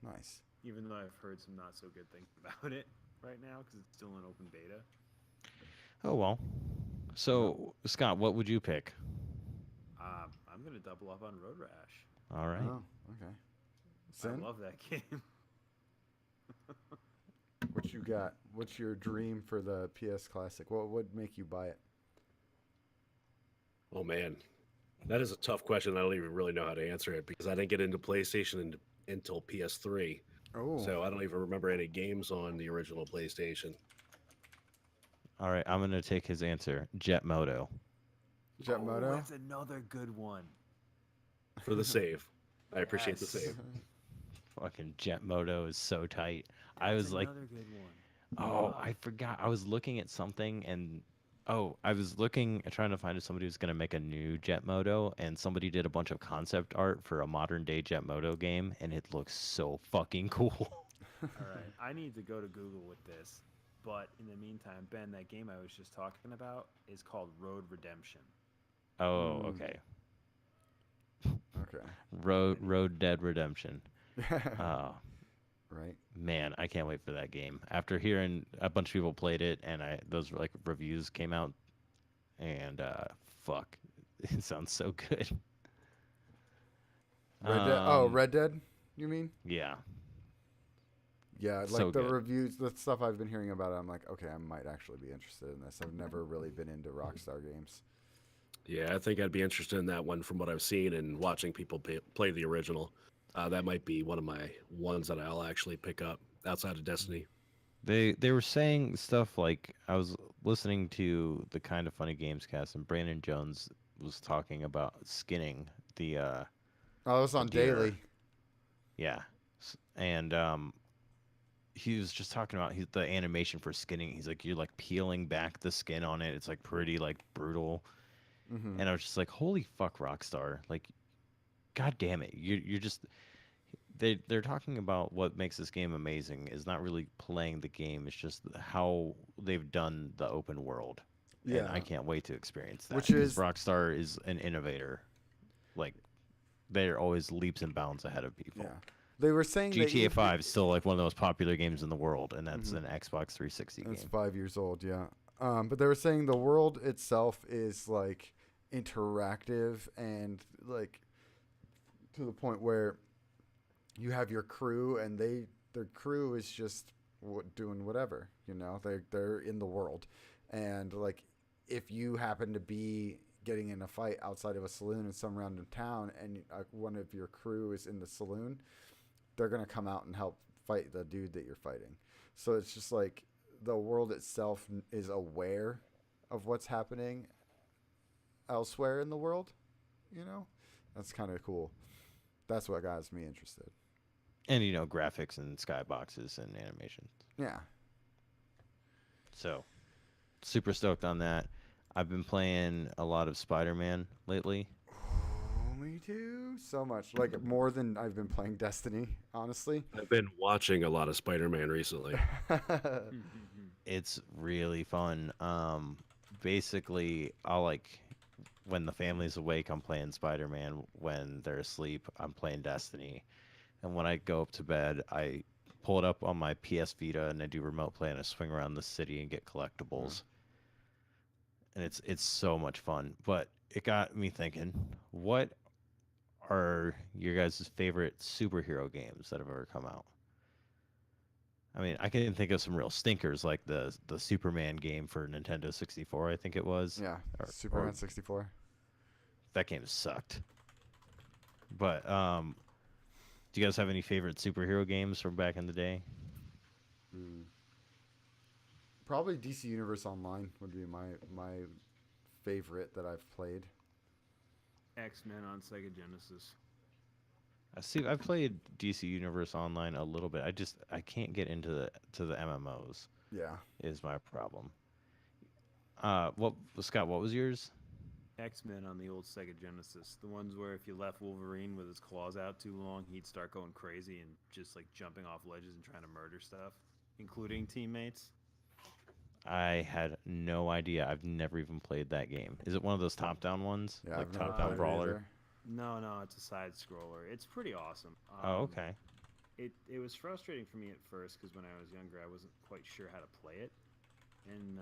Nice. Even though I've heard some not so good things about it right now because it's still in open beta. Oh well. So Scott, what would you pick? I'm gonna double up on Road Rash. All right. Oh, okay. Sin, I love that game. what you got? What's your dream for the PS Classic? What would make you buy it? Oh man, that is a tough question. I don't even really know how to answer it because I didn't get into PlayStation until PS3, Oh, so I don't even remember any games on the original PlayStation. All right. I'm gonna take his answer. Jet Moto. Jet Oh, Moto. that's another good one. For the save. I appreciate the Yes. save. Fucking Jet Moto is so tight. I That's was like, another good one. oh, Ah. I forgot. I was looking at something and I was looking trying to find somebody who's gonna make a new Jet Moto, and somebody did a bunch of concept art for a modern day Jet Moto game, and it looks so fucking cool. All right, I need to go to Google with this. But in the meantime, Ben, that game I was just talking about is called Road Redemption. Oh, Mm. okay. Okay. Road Dead Redemption. Oh Right. man, I can't wait for that game. After hearing a bunch of people played it, and those like reviews came out, and fuck, it sounds so good. Red Dead. Oh, Um, Red Dead. You mean? Yeah, Yeah, like so the good. reviews, the stuff I've been hearing about it, I'm like, okay, I might actually be interested in this. I've never really been into Rockstar games. Yeah, I think I'd be interested in that one from what I've seen and watching people play the original. That might be one of my ones that I'll actually pick up outside of Destiny. They were saying stuff like I was listening to the Kind of Funny Games cast, and Brandon Jones was talking about skinning the Oh, it was on deer. Daily. Yeah, and he was just talking about the animation for skinning. He's like, you're like peeling back the skin on it. It's like pretty like brutal. Mm-hmm. And I was just like, holy fuck, Rockstar! Like, god damn it, you're just they're talking about what makes this game amazing is not really playing the game. It's just how they've done the open world. And Yeah. I can't wait to experience that. Which 'cause is- Rockstar is an innovator. Like, they're always leaps and bounds ahead of people. Yeah. They were saying that GTA even- 5 is still like one of the most popular games in the world, and that's Mhm. an Xbox 360 It's game. 5 years old, yeah. But they were saying the world itself is like interactive and like to the point where you have your crew and their crew is just doing whatever, you know. They're in the world, and like if you happen to be getting in a fight outside of a saloon in some random town and one of your crew is in the saloon, they're gonna come out and help fight the dude that you're fighting. So it's just like the world itself is aware of what's happening elsewhere in the world, you know. That's kind of cool. That's what got me interested. And graphics and skyboxes and animations. Yeah. So, super stoked on that. I've been playing a lot of Spider-Man lately. Oh, me too. So much. Like more than I've been playing Destiny, honestly. I've been watching a lot of Spider-Man recently. It's really fun. Basically, I'll like when the family's awake, I'm playing Spider-Man. When they're asleep, I'm playing Destiny. And when I go up to bed, I pull it up on my PS Vita and I do remote play and I swing around the city and get collectibles. And it's so much fun. But it got me thinking, what are your guys' favorite superhero games that have ever come out? I mean, I can think of some real stinkers like the Superman game for Nintendo 64, I think it was. Yeah. Or- Superman or- 64. That game sucked. But do you guys have any favorite superhero games from back in the day? Probably DC Universe Online would be my favorite that I've played. X-Men on Sega Genesis. I've played DC Universe Online a little bit. I can't get into the MMOs Yeah. is my problem. Scott, what was yours? X-Men on the old Sega Genesis. The ones where if you left Wolverine with his claws out too long, he'd start going crazy and just like jumping off ledges and trying to murder stuff, including teammates. I had no idea. I've never even played that game. Is it one of those top-down ones? Yeah. Like I've never top-down played it brawler? either. No, it's a side scroller. It's pretty awesome. Oh, okay. It was frustrating for me at first because when I was younger, I wasn't quite sure how to play it, and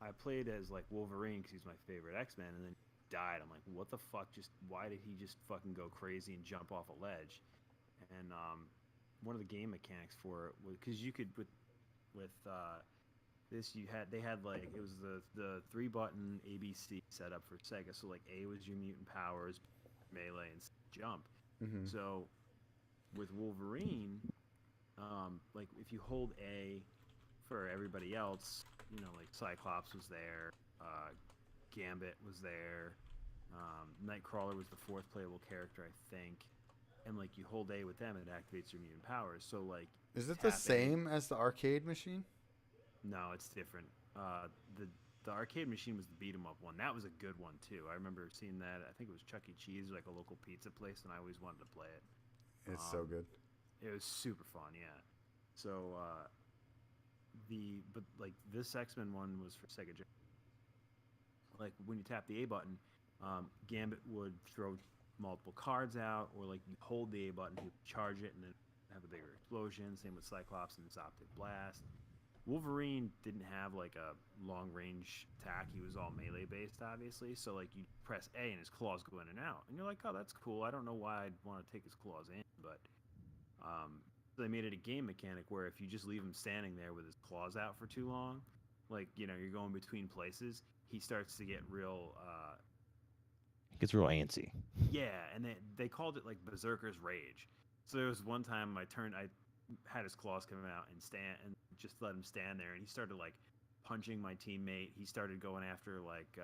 I played as like Wolverine because he's my favorite X-Men, and then he died. I'm like, what the fuck? Why did he just fucking go crazy and jump off a ledge? And one of the game mechanics for it was because you could with this they had like it was the 3-button ABC setup for Sega. So like A was your mutant powers, melee, and jump. Mm-hmm. So with Wolverine, like if you hold A for everybody else, like Cyclops was there, Gambit was there. Nightcrawler was the fourth playable character, I think. And like you hold A with them, it activates your mutant powers. So like, Is it the tap A- same as the arcade machine? No, it's different. The arcade machine was the beat 'em up one. That was a good one too. I remember seeing that. I think it was Chuck E. Cheese, like a local pizza place, and I always wanted to play it. It's so good. It was super fun, yeah. So but like this X-Men one was for Sega Genesis. Like when you tap the A button, Gambit would throw multiple cards out, or like you hold the A button, he would charge it, and then have a bigger explosion. Same with Cyclops and his Optic Blast. Wolverine didn't have like a long range attack. He was all melee based, obviously. So like you press A and his claws go in and out, and you're like, oh, that's cool. I don't know why I'd want to take his claws in, but they made it a game mechanic where if you just leave him standing there with his claws out for too long, like you're going between places, he starts to get real. It gets real antsy. Yeah, and they called it like Berserker's Rage. So there was one time I had his claws come out and just let him stand there, and he started like punching my teammate. He started going after like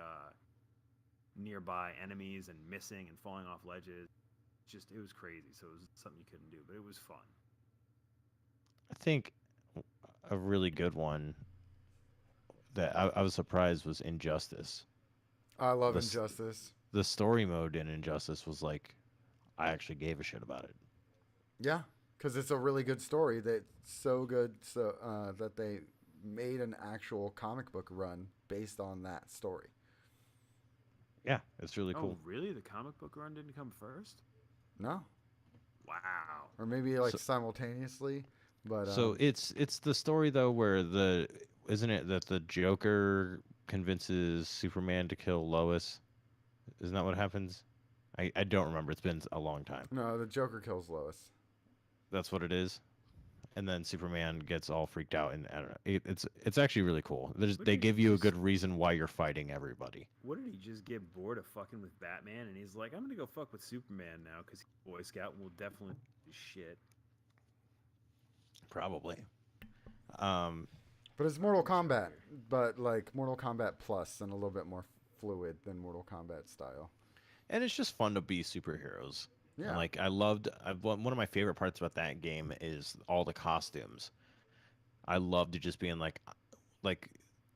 nearby enemies and missing and falling off ledges. It was crazy. So it was something you couldn't do, but it was fun. I think a really good one that I was surprised was Injustice. I love The s- Injustice. The story mode in Injustice was like, I actually gave a shit about it. Yeah, because it's a really good story that's so good that they made an actual comic book run based on that story. Yeah, it's really cool. Oh, really? The comic book run didn't come first? No, Wow. or maybe like So- simultaneously, but So it's the story though where isn't it that the Joker convinces Superman to kill Lois? Isn't that what happens? I don't remember. It's been a long time. no, the Joker kills Lois. That's what it is. And then Superman gets all freaked out, and I don't know. It's actually really cool. What They did give he you a just- good reason why you're fighting everybody. What did he just get bored of fucking with Batman? And he's like, I'm gonna go fuck with Superman now because he's a Boy Scout and will definitely do shit. Probably. But it's Mortal Kombat, but like Mortal Kombat Plus and a little bit more fluid than Mortal Kombat style. And it's just fun to be superheroes. Yeah, And, like one of my favorite parts about that game is all the costumes. I loved just being like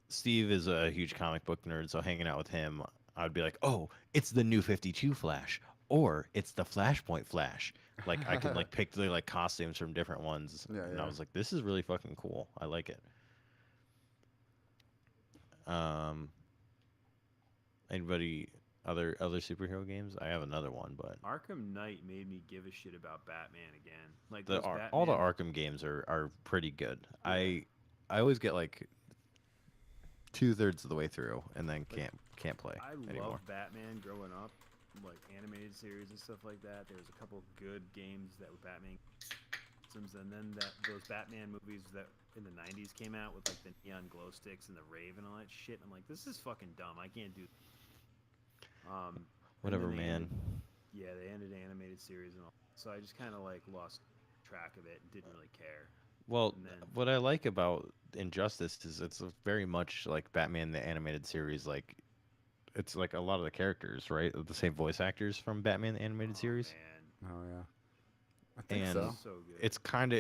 Steve is a huge comic book nerd, so hanging out with him, I'd be like, oh, it's the new 52 Flash, or it's the Flashpoint Flash. Like I could like pick the like costumes from different ones, Yeah, and yeah. I was like, this is really fucking cool. I like it. Anybody other superhero games? I have another one, but Arkham Knight made me give a shit about Batman again. Like all the Arkham games are pretty good. I always get like 2/3 of the way through and then can't play I anymore. love Batman growing up, like animated series and stuff like that. There was a couple good games that were Batman systems, and then those Batman movies that in the 90s came out with like the neon glow sticks and the rave and all that shit. I'm like, this is fucking dumb. I can't do. And Whatever, then they man. they ended animated series and all. So I just kind of like lost track of it. Didn't really care. Well, And then- what I like about Injustice is it's very much like Batman the animated series. Like, it's like a lot of the characters, right? The same voice actors from Batman the animated series. Man, oh yeah, I think And so. so good.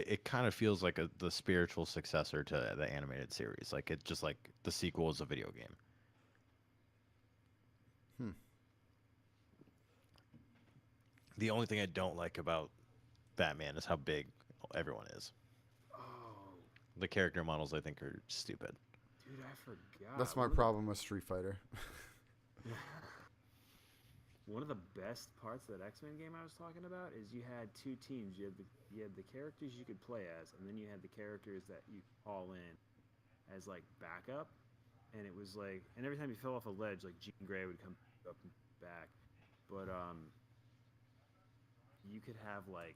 It kind of feels like the spiritual successor to the animated series. Like it's just like the sequel is a video game. The only thing I don't like about Batman is how big everyone is. Oh, The character models I think are stupid. dude, I forgot. That's my One of the- problem with Street Fighter. One of the best parts of that X-Men game I was talking about is you had two teams. You had the characters you could play as, and then you had the characters that you call in as like backup. And it was like, and every time you fell off a ledge, like Jean Grey would come up and back. But you could have like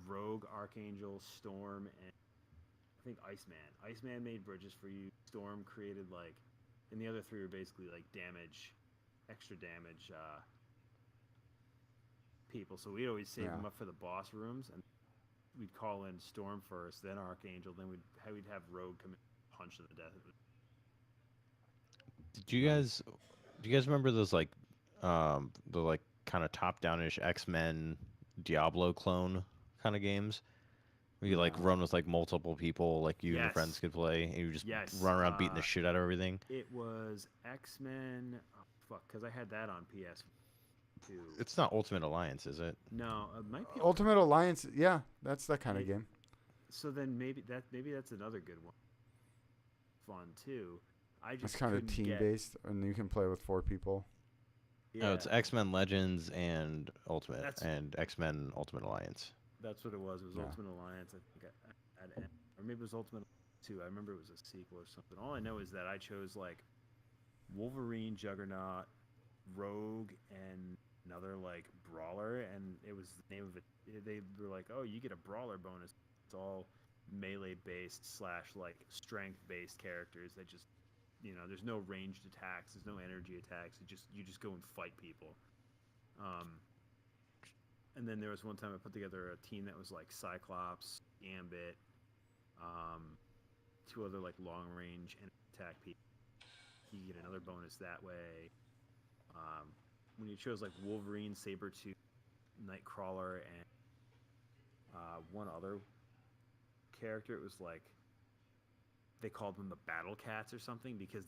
Rogue, Archangel, Storm, and I think Iceman. Iceman made bridges for you. Storm created like, and the other three were basically like extra damage people. So we'd always save Yeah. them up for the boss rooms, and we'd call in Storm first, then Archangel, then we'd have Rogue come in and punch to the death. Did you guys Do you guys remember those like the like kind of top-downish X-Men Diablo clone kind of games? Where you like No. run with like multiple people, like you and your friends Yes. could play, and you just Yes. run around beating the shit out of everything. It was X-Men. Oh, fuck, because I had that on PS2. It's not Ultimate Alliance, is it? No, it might be. Ultimate Alliance, yeah, that's that kind of Yeah. game. So then maybe that's another good one. Fun too. I just It's kind of couldn't team get- based, and you can play with 4 people. Yeah, No, it's X-Men Legends and Ultimate That's- and X-Men Ultimate Alliance. that's what it was. It was Yeah. Ultimate Alliance. I think or maybe it was Ultimate Alliance 2. I remember it was a sequel or something. All I know is that I chose like Wolverine, Juggernaut, Rogue, and another like brawler, and it was the name of it. They were like, "Oh, you get a brawler bonus." It's all melee based / like strength based characters that just there's no ranged attacks, there's no energy attacks. You just go and fight people. And then there was one time I put together a team that was like Cyclops, Gambit, 2 other like long range and attack people. You get another bonus that way. When you chose like Wolverine, Sabretooth, Nightcrawler, and one other character, it was like they called them the Battle Cats or something because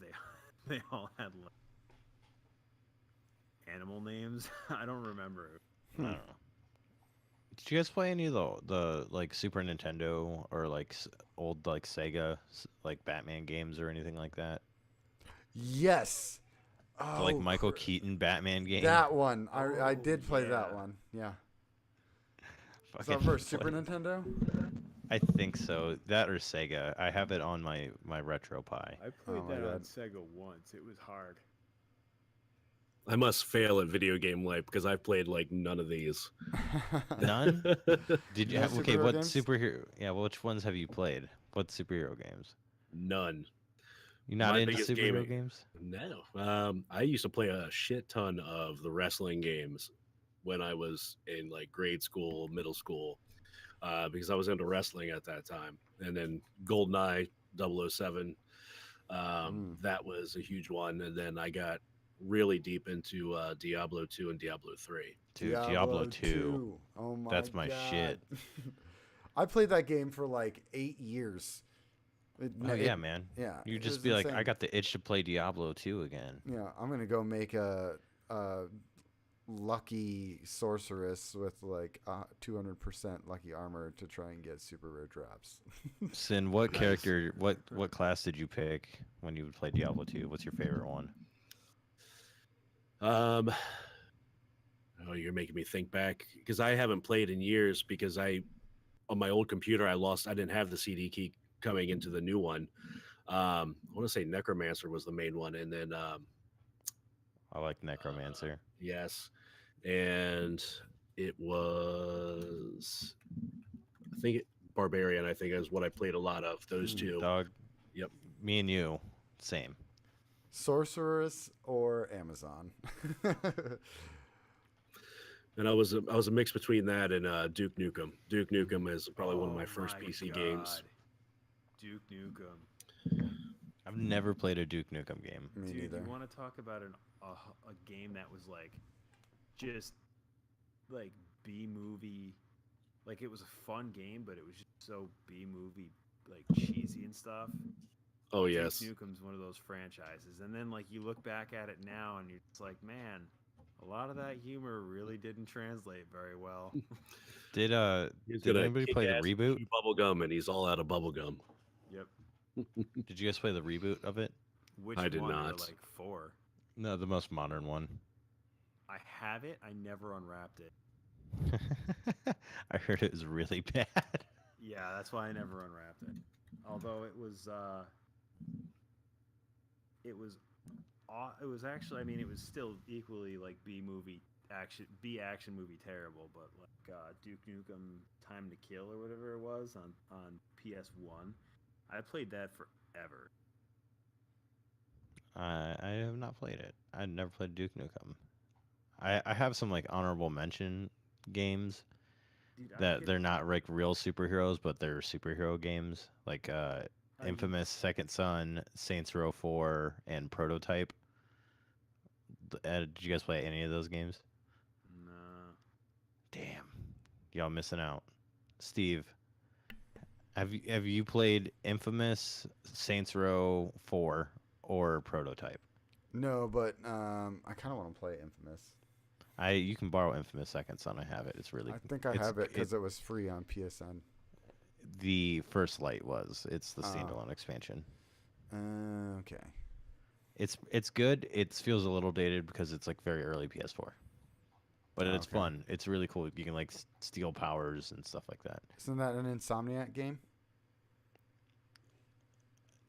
they all had like animal names. I don't remember. I don't know. Did you guys play any of the like Super Nintendo or like old like Sega like Batman games or anything like that? Yes. The, like Michael Keaton Batman game. That one. I Oh, did play that yeah. one. Yeah. Is Fucking that for Super play- Nintendo? I think so. That or Sega. I have it on my Retro Pi. I played Oh my that on God. Sega once. It was hard. I must fail at video game life because I've played like none of these. None? Did you No have okay? superhero What games? superhero? Yeah, which ones have you played? What superhero games? None. You not My into biggest superhero gaming- games? No. I used to play a shit ton of the wrestling games when I was in like grade school, middle school, because I was into wrestling at that time. And then GoldenEye 007, that was a huge one. And then I got really deep into Diablo 2 and Diablo 3. Dude, Diablo 2. Oh my That's my shit. God. I played that game for like 8 years. Oh yeah, man. Yeah. You it just was be like, I insane. got the itch to play Diablo 2 again. Yeah, I'm gonna go make a lucky sorceress with like 200% lucky armor to try and get super rare drops. Sin, what Nice. character, what class did you pick when you would play Diablo 2? What's your favorite one? Oh, you're making me think back because I haven't played in years because on my old computer I didn't have the CD key coming into the new one. I want to say Necromancer was the main one, and then I like Necromancer. yes, and it was Barbarian. I think is what I played a lot of. Those two. Dog. Yep. Me and you, same. Sorceress or Amazon. And I was a mix between that and Duke Nukem. Duke Nukem is probably one of my Oh first my PC games. God. Duke Nukem. I've never played a Duke Nukem game. Me Dude, neither. you want to talk about a game that was like just like B movie, like it was a fun game, but it was just so B movie like cheesy and stuff. Oh yes. Duke Nukem's one of those franchises, and then like you look back at it now, and you're just like, man, a lot of that humor really didn't translate very well. Did He's did gonna anybody kick play the ass, reboot? chew bubble gum, and he's all out of bubble gum. Yep. Did you guys play the reboot of it? Which I did one? There were, not. like 4. No, the most modern one. I have it. I never unwrapped it. I heard it was really bad. Yeah, that's why I never unwrapped it. Although it was actually, I mean, it was still equally like B action movie terrible, but like Duke Nukem Time to Kill or whatever it was on PS1. I played that forever. I have not played it. I never played Duke Nukem. I have some like honorable mention games Dude, I that get- they're not like real superheroes, but they're superhero games like I- Infamous, Second Son, Saints Row 4, and Prototype. Did you guys play any of those games? No. Damn, y'all missing out. Steve, have you played Infamous, Saints Row 4, or Prototype? No, but I kind of want to play Infamous. You can borrow Infamous Second Son. I have it. It's really. I think I have it because it was free on PSN. The First Light was. It's the Oh. standalone expansion. Okay. It's good. It feels a little dated because it's like very early PS4. But it's Okay. fun. It's really cool. You can like steal powers and stuff like that. Isn't that an Insomniac game?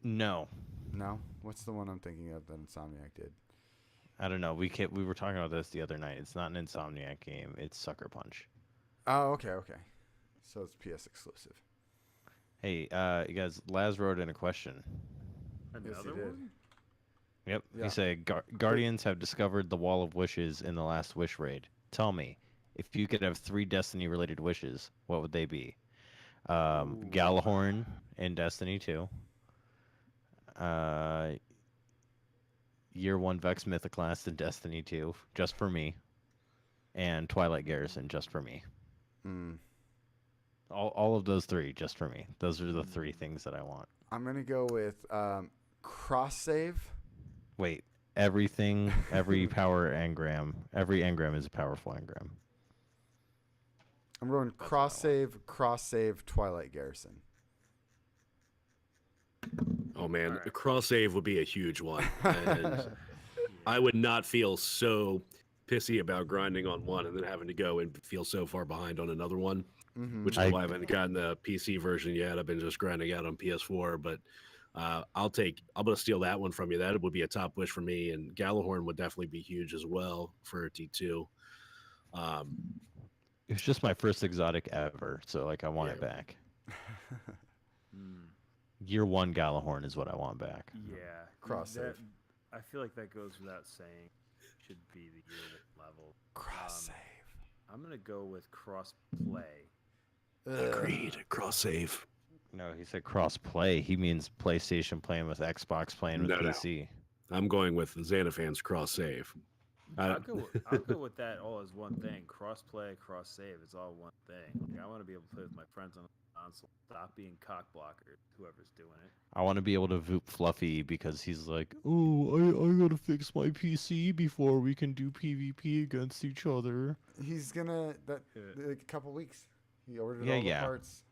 No, No. What's the one I'm thinking of that Insomniac did? I don't know. We were talking about this the other night. It's not an Insomniac game. It's Sucker Punch. Oh, okay. So it's PS exclusive. Hey, you guys, Laz wrote in a question. Another did. one? Yep. Yeah. He said, Guardians have discovered the Wall of Wishes in the last Wish raid. Tell me, if you could have 3 Destiny-related wishes, what would they be? Ooh. Galahorn in Destiny 2. Year 1 Vex Mythoclast in Destiny 2, just for me. And Twilight Garrison, just for me. Mm. All of those 3, just for me. Those are the 3 things that I want. I'm gonna go with cross save. Wait, everything, every power engram, every engram is a powerful engram. I'm going cross save, Twilight Garrison. Oh man, Alright. a cross save would be a huge one, and I would not feel so pissy about grinding on one and then having to go and feel so far behind on another one. Mm-hmm. Which is why I haven't gotten the PC version yet. I've been just grinding out on PS4, but I'm gonna steal that one from you. That would be a top wish for me, and Galahorn would definitely be huge as well for T2. It's just my first exotic ever, so like I want it Yeah. back. Hmm. Year 1 Galahorn is what I want back. Yeah. Cross that, save. I feel like that goes without saying. Should be the year level. Cross Um, save. I'm gonna go with cross play. Agreed. Cross save. No, he said cross play. He means PlayStation playing with Xbox playing with No, no. PC. I'm going with Xanafan's cross save. I'll go with that all as one thing. Cross play, cross save. It's all one thing. Like, I want to be able to play with my friends on a console. Stop being cock blockers. Whoever's doing it. I want to be able to voop Fluffy because he's like, oh, I gotta fix my PC before we can do PvP against each other. He's gonna Yeah. like a couple weeks. He ordered Yeah, all the yeah. parts.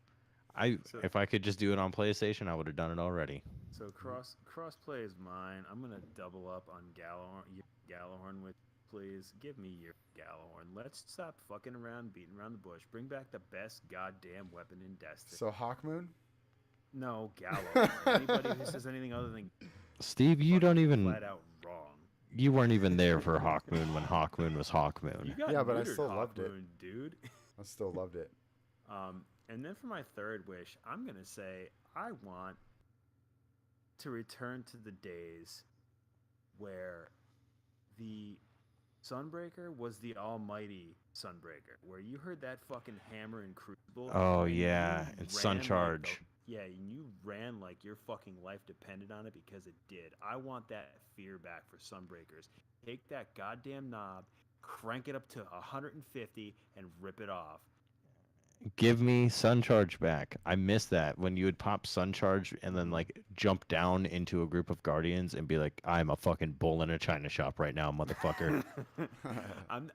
So- If I could just do it on PlayStation, I would have done it already. So cross play is mine. I'm gonna double up on Galahorn with please give me your Galahorn. Let's stop fucking around, beating around the bush. Bring back the best goddamn weapon in Destiny. So Hawkmoon. No, Galahorn. Anybody who says anything other than Steve, you don't even flat out wrong. you weren't even there for Hawkmoon when Hawkmoon was Hawkmoon. You got Yeah, but I neutered, still loved it. Hawkmoon, dude. I still loved it. And then for my third wish, I'm gonna say I want to return to the days where the Sunbreaker was the almighty Sunbreaker, where you heard that fucking hammer in Crucible. Oh, and you yeah, and ran like Suncharge. yeah, and you ran like your fucking life depended on it because it did. I want that fear back for Sunbreakers. Take that goddamn knob, crank it up to 150, and rip it off. Give me Suncharge back. I miss that when you would pop Suncharge and then like jump down into a group of Guardians and be like, "I'm a fucking bull in a china shop right now, motherfucker." I'm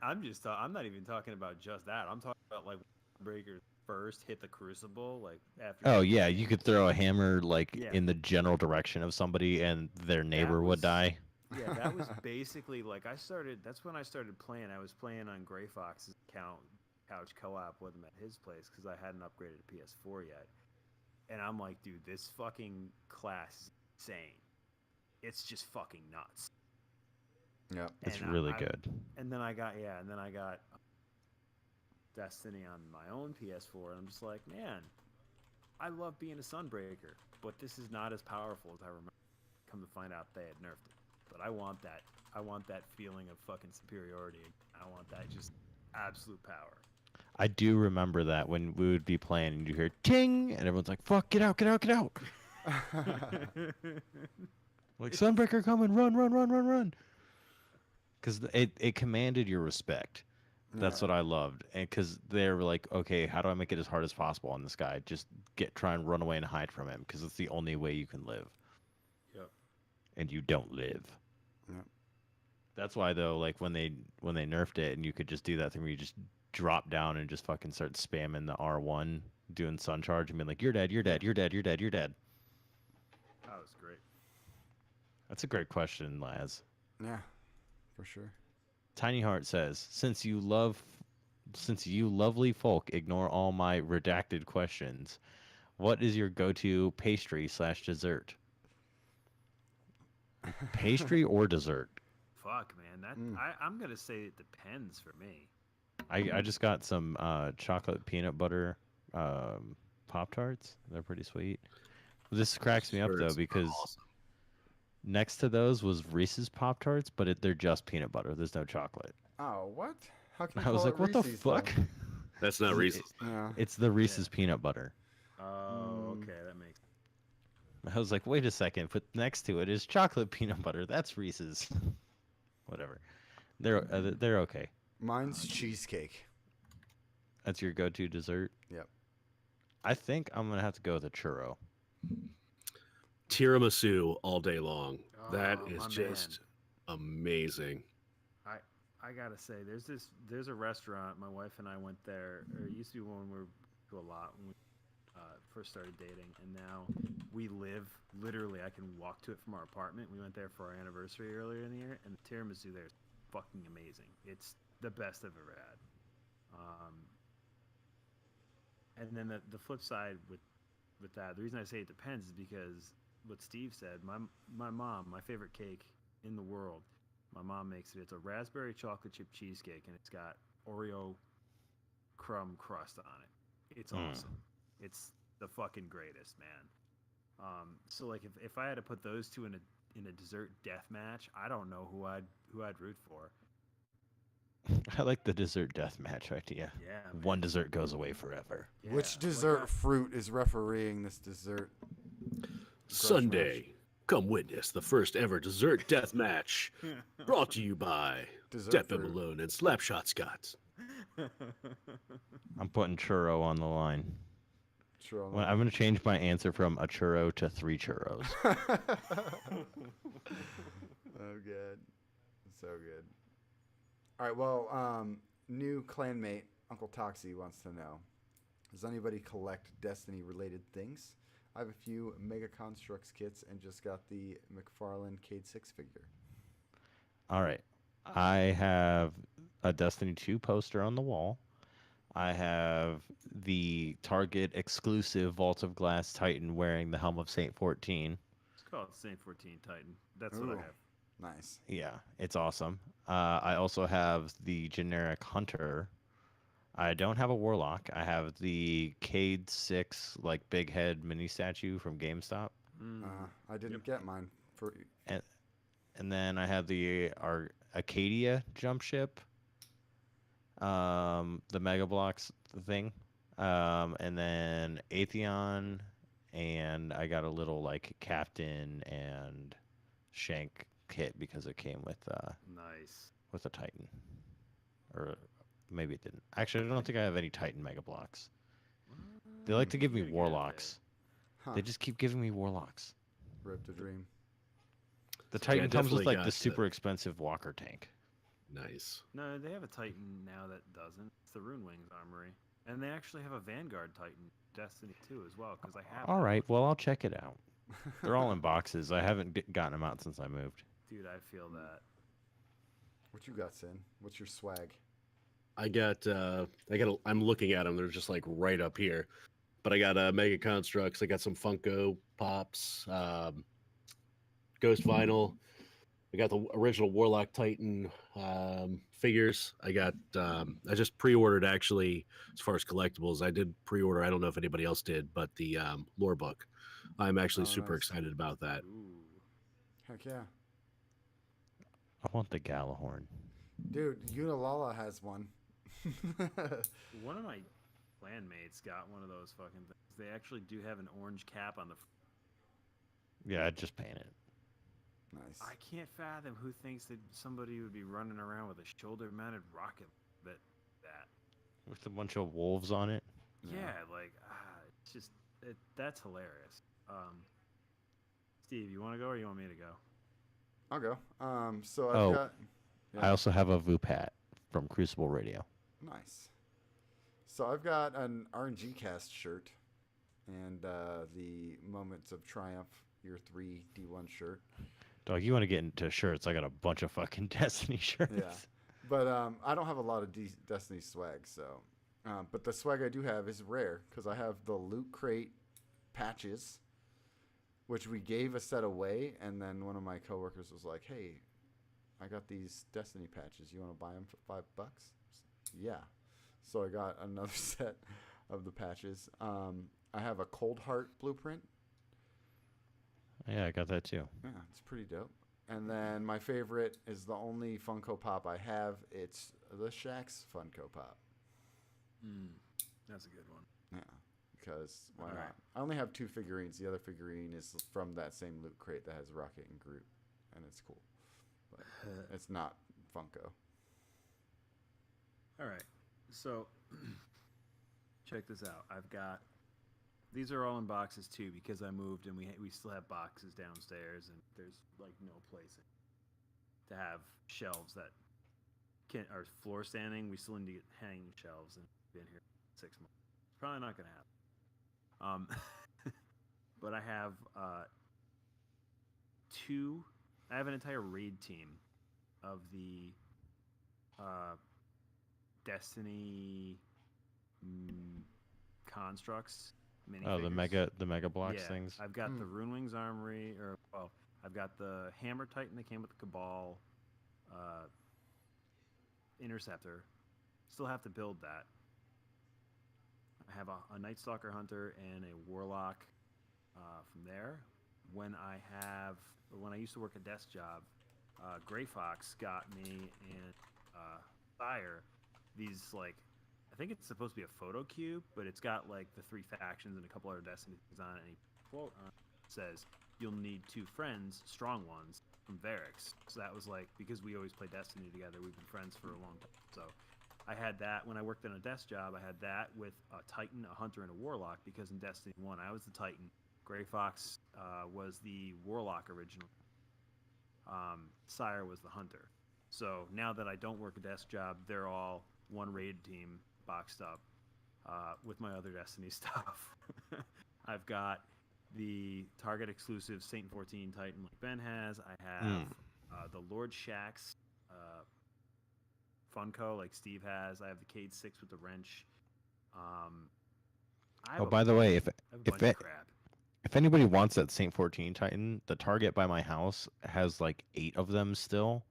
not even talking about just that. I'm talking about like Breakers first hit the Crucible like after. Oh yeah, you could throw a hammer like Yeah. in the general direction of somebody and their neighbor would was- die. Yeah, that was basically like that's when I started playing. I was playing on Gray Fox's couch co-op with him at his place because I hadn't upgraded to PS4 yet. And I'm like, dude, this fucking class is insane. It's just fucking nuts. Yeah. It's And really I- good. And then I got Destiny on my own PS4, and I'm just like, man, I love being a Sunbreaker, but this is not as powerful as I remember. Come to find out they had nerfed it, but I want that feeling of fucking superiority. I want that just absolute power. I do remember that when we would be playing and you hear ting and everyone's like, "Fuck, get out, get out, get out!" Like Sunbreaker coming, run, run, run, run, run. because it commanded your respect. That's Yeah. what I loved, and because they were like, okay, how do I make it as hard as possible on this guy? Just try and run away and hide from him, because it's the only way you can live, Yep. and you don't live. Yep. That's why though, like when they nerfed it, and you could just do that thing where you just drop down and just fucking start spamming the R1, doing sun charge, and being like, you're dead, you're dead, you're dead, you're dead, you're dead. That was great. That's a great question, Laz. Yeah, for sure. Tiny Heart says, since you lovely folk ignore all my redacted questions, what is your go-to pastry/dessert? Pastry or dessert? Fuck, man. That Mm. I'm gonna say it depends for me. I just got some chocolate peanut butter Pop Tarts. They're pretty sweet. This cracks me up though, Desserts are because awesome. next to those was Reese's Pop Tarts, but they're just peanut butter. There's no chocolate. Oh, what? How can you I was call like, it what the Reese's, though? fuck? That's not Reese's. Yeah. It's the Reese's peanut butter. Oh, okay, that makes. I was like, wait a second, but next to it is chocolate peanut butter. That's Reese's. Whatever. They're okay. Mine's cheesecake. That's your go-to dessert? Yep. I think I'm going to have to go with a churro. Tiramisu all day long. That Oh, is my just amazing. I gotta say, there's a restaurant. My wife and I went there. Or it used to be one we were to a lot when we first started dating, and now we live literally. I can walk to it from our apartment. We went there for our anniversary earlier in the year, and the tiramisu there is fucking amazing. It's the best I've ever had. And then the flip side with that, the reason I say it depends is because what Steve said. My mom, my favorite cake in the world. My mom makes it. It's a raspberry chocolate chip cheesecake, and it's got Oreo crumb crust on it. It's awesome. It's the fucking greatest, man. So like if I had to put those two in a dessert death match, I don't know who I'd root for. I like the dessert death match idea. Yeah, man. One dessert goes away forever. Yeah, Which like dessert fruit is refereeing this dessert? Sunday, come witness the first ever dessert death match. Brought to you by Dessert Depp and fruit. Malone and Slapshot Scott. I'm putting churro on the line. Sure. Well, I'm going to change my answer from a churro to 3 churros. Oh, good. So good. All right. Well, new clanmate Uncle Toxie wants to know: does anybody collect Destiny-related things? I have a few Mega Constructs kits and just got the McFarlane Cade 6 figure. All right. I have a Destiny 2 poster on the wall. I have the Target exclusive Vault of Glass Titan wearing the helm of Saint 14. It's called Saint 14 Titan. That's what I Ooh. have. Nice. Yeah, it's awesome. I also have the generic Hunter. I don't have a Warlock. I have the Cade 6 like big head mini statue from GameStop. I didn't get mine for. And then I have the Acadia jump ship. The Mega Blocks thing. And then Atheon, and I got a little like Captain and Shank kit because it came with Nice. a Titan. Or maybe it didn't. Actually, I don't think I have any Titan Mega Blocks. They like to give me You're gonna get Warlocks. Huh. They just keep giving me Warlocks. Ripped a dream. The Yeah, Titan comes with definitely like got the super expensive Walker tank. Nice. No, they have a Titan now that doesn't. It's the Rune Wings Armory. And they actually have a Vanguard Titan Destiny 2 as well, because I have All that right, one. well, I'll check it out. They're all in boxes. I haven't gotten them out since I moved. Dude, I feel that. What you got, Sin? What's your swag? I'm looking at them. They're just like right up here. But I got Mega Constructs. I got some Funko Pops, Ghost Vinyl. I got the original Warlock Titan figures. I just pre-ordered, actually, as far as collectibles. I did pre-order. I don't know if anybody else did, but the lore book. I'm actually super Nice. excited about that. Ooh. Heck yeah. I want the Galahorn. Dude, Unilala has one. One of my clanmates got one of those fucking things. They actually do have an orange cap on the. Yeah, I'd just paint it. Nice. I can't fathom who thinks that somebody would be running around with a shoulder-mounted rocket but that. With a bunch of wolves on it. Yeah, like it's just that's hilarious. Steve, you want to go or you want me to go? I'll go. So I've Oh. got. I also have a VOOP hat from Crucible Radio. Nice. So I've got an RNG Cast shirt and the Moments of Triumph Year 3 D1 shirt. Dog, you want to get into shirts? I got a bunch of fucking Destiny shirts. Yeah. But I don't have a lot of Destiny swag, so. But the swag I do have is rare because I have the Loot Crate patches, which we gave a set away, and then one of my coworkers was like, "Hey, I got these Destiny patches. You want to buy them for $5?" Yeah. So I got another set of the patches. I have a Cold Heart blueprint. Yeah, I got that too. Yeah, it's pretty dope. And then my favorite is the only Funko Pop I have. It's the Shaxx Funko Pop. That's a good one. Yeah, because why All not? right. I only have 2 figurines. The other figurine is from that same Loot Crate that has Rocket and Groot, and it's cool. But it's not Funko. All right, so check this out. I've got these are all in boxes too because I moved and we still have boxes downstairs and there's like no place to have shelves that are floor standing. We still need to get hanging shelves and been here 6 months. It's probably not gonna happen. But I have I have an entire raid team of the Destiny constructs. Oh, the minifigures. mega blocks Yeah, things. I've got the Runewings Armory, I've got the Hammer Titan that came with the Cabal Interceptor. Still have to build that. I have a Night Stalker Hunter and a Warlock from there. When I used to work a desk job, Gray Fox got me and Fire these like I think it's supposed to be a photo cube, but it's got like the 3 factions and a couple other Destiny things on it. And he quote on it says, "You'll need 2 friends, strong ones, from Varix." So that was like because we always play Destiny together. We've been friends for a long time. So I had that when I worked in a desk job. I had that with a Titan, a Hunter, and a Warlock because in Destiny 1 I was the Titan. Gray Fox was the Warlock originally. Sire was the Hunter. So now that I don't work a desk job, they're all one raid team boxed up with my other Destiny stuff. I've got the Target exclusive Satan 14 Titan like Ben has. I have the Lord Shaxx Funko like Steve has. I have the Cade 6 with the wrench. Oh, by the way, I have a bunch of crap. if anybody wants that Saint 14 Titan, the Target by my house has like 8 of them still,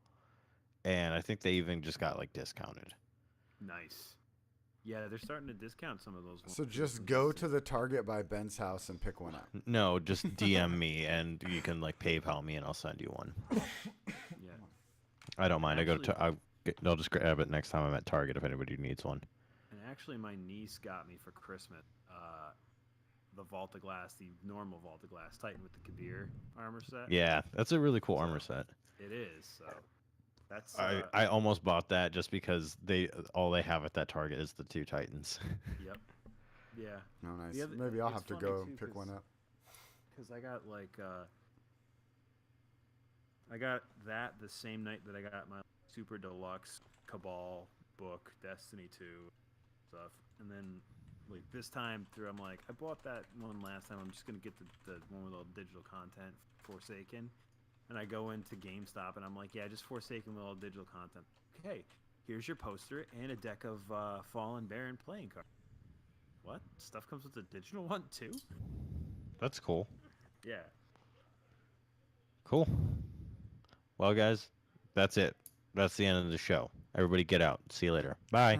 and I think they even just got like discounted. Nice. Yeah, they're starting to discount some of those ones. So just go to the Target by Ben's house and pick one up. No, just DM me and you can like PayPal me and I'll send you one. Yeah. I don't mind. I'll just grab it next time I'm at Target if anybody needs one. And actually, my niece got me for Christmas the Vault of Glass, the normal Vault of Glass Titan with the Kabir armor set. Yeah, that's a really cool armor set. It is. So that's. I almost bought that just because all they have at that Target is the 2 Titans. Yep. Yeah. Oh, nice. The other- Maybe I'll it's have to funny, go too, pick one 'cause- up. Because I got like I got that the same night that I got my super deluxe Cabal book, Destiny 2 stuff, and then like this time through, I'm like, I bought that one last time. I'm just gonna get the one with all the digital content, Forsaken, and I go into GameStop and I'm like, yeah, just Forsaken with all digital content. Okay, here's your poster and a deck of Fallen Baron playing cards. What stuff comes with the digital one too? That's cool. Yeah. Cool. Well, guys, that's it. That's the end of the show. Everybody get out. See you later. Bye.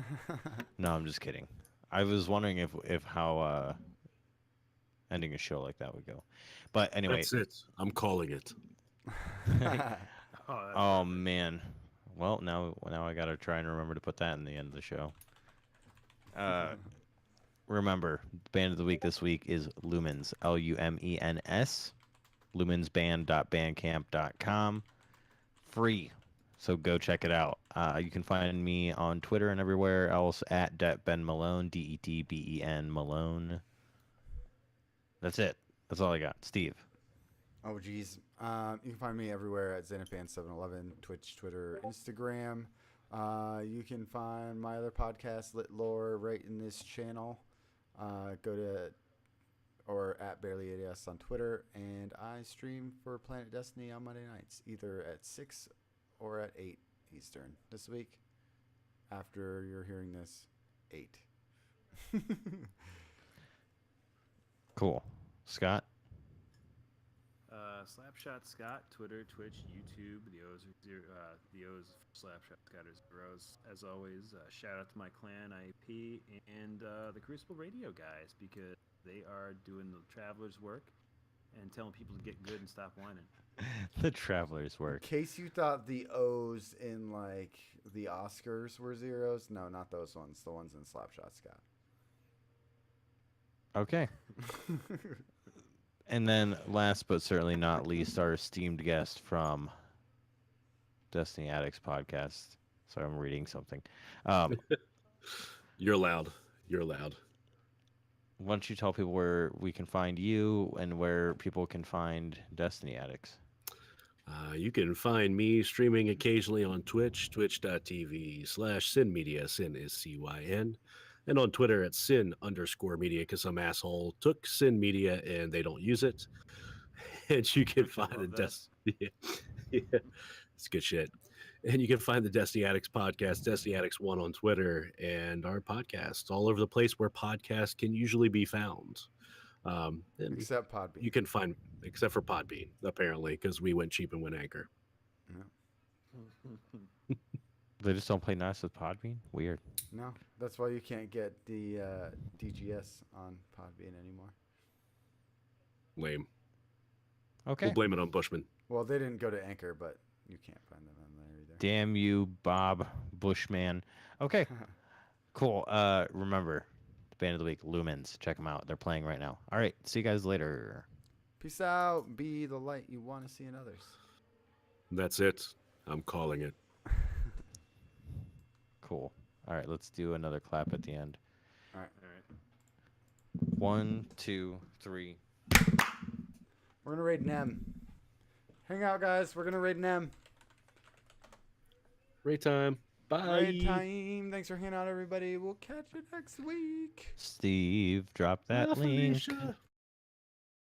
No, I'm just kidding. I was wondering if how ending a show like that would go. But anyway. That's it. I'm calling it. Oh man. Well, now I got to try and remember to put that in the end of the show. Remember, the band of the week this week is Lumens, Lumens. lumensband.bandcamp.com. Free. So go check it out. You can find me on Twitter and everywhere else at Det Ben Malone, DETBEN Malone. That's it. That's all I got. Steve. Oh, geez. You can find me everywhere at Xenophan711, Twitch, Twitter, Instagram. You can find my other podcast, Lit Lore, right in this channel. Go to or at Barely ADS on Twitter. And I stream for Planet Destiny on Monday nights, either at 6 or at 8 Eastern this week. After you're hearing this, 8. Cool. Scott? Slapshot Scott, Twitter, Twitch, YouTube. The O's are the O's for Slapshot Scott are zeros. As always, shout out to my clan IAP and the Crucible Radio guys, because they are doing the traveler's work and telling people to get good and stop whining. The traveler's In work. case you thought the O's in like the Oscars were zeros, no, not those ones. The ones in Slapshot Scott. Okay. And then, last but certainly not least, our esteemed guest from Destiny Addicts podcast. Sorry, I'm reading something. You're loud. You're loud. Why don't you tell people where we can find you and where people can find Destiny Addicts? You can find me streaming occasionally on Twitch, twitch.tv/Sin Media. Sin is CYN. And on Twitter at Sin_media, because some asshole took Sin Media and they don't use it. And you can find the yeah, it's good shit. And you can find the Destiny Addicts podcast, Destiny Addicts 1 on Twitter, and our podcasts all over the place where podcasts can usually be found. And Except Podbean. you can find, except for Podbean, apparently, because we went cheap and went Anchor. They just don't play nice with Podbean? Weird. No, that's why you can't get the DGS on Podbean anymore. Lame. Okay. We'll blame it on Bushman. Well, they didn't go to Anchor, but you can't find them on there either. Damn you, Bob Bushman. Okay. Cool. Remember, the band of the week, Lumens. Check them out. They're playing right now. All right. See you guys later. Peace out. Be the light you want to see in others. That's it. I'm calling it. Cool. All right. Let's do another clap at the end. All right. 1, 2, 3. We're going to raid Nem. Hang out, guys. We're going to raid Nem. Raid time. Bye. Raid time. Thanks for hanging out, everybody. We'll catch you next week. Steve, drop that link. Felicia.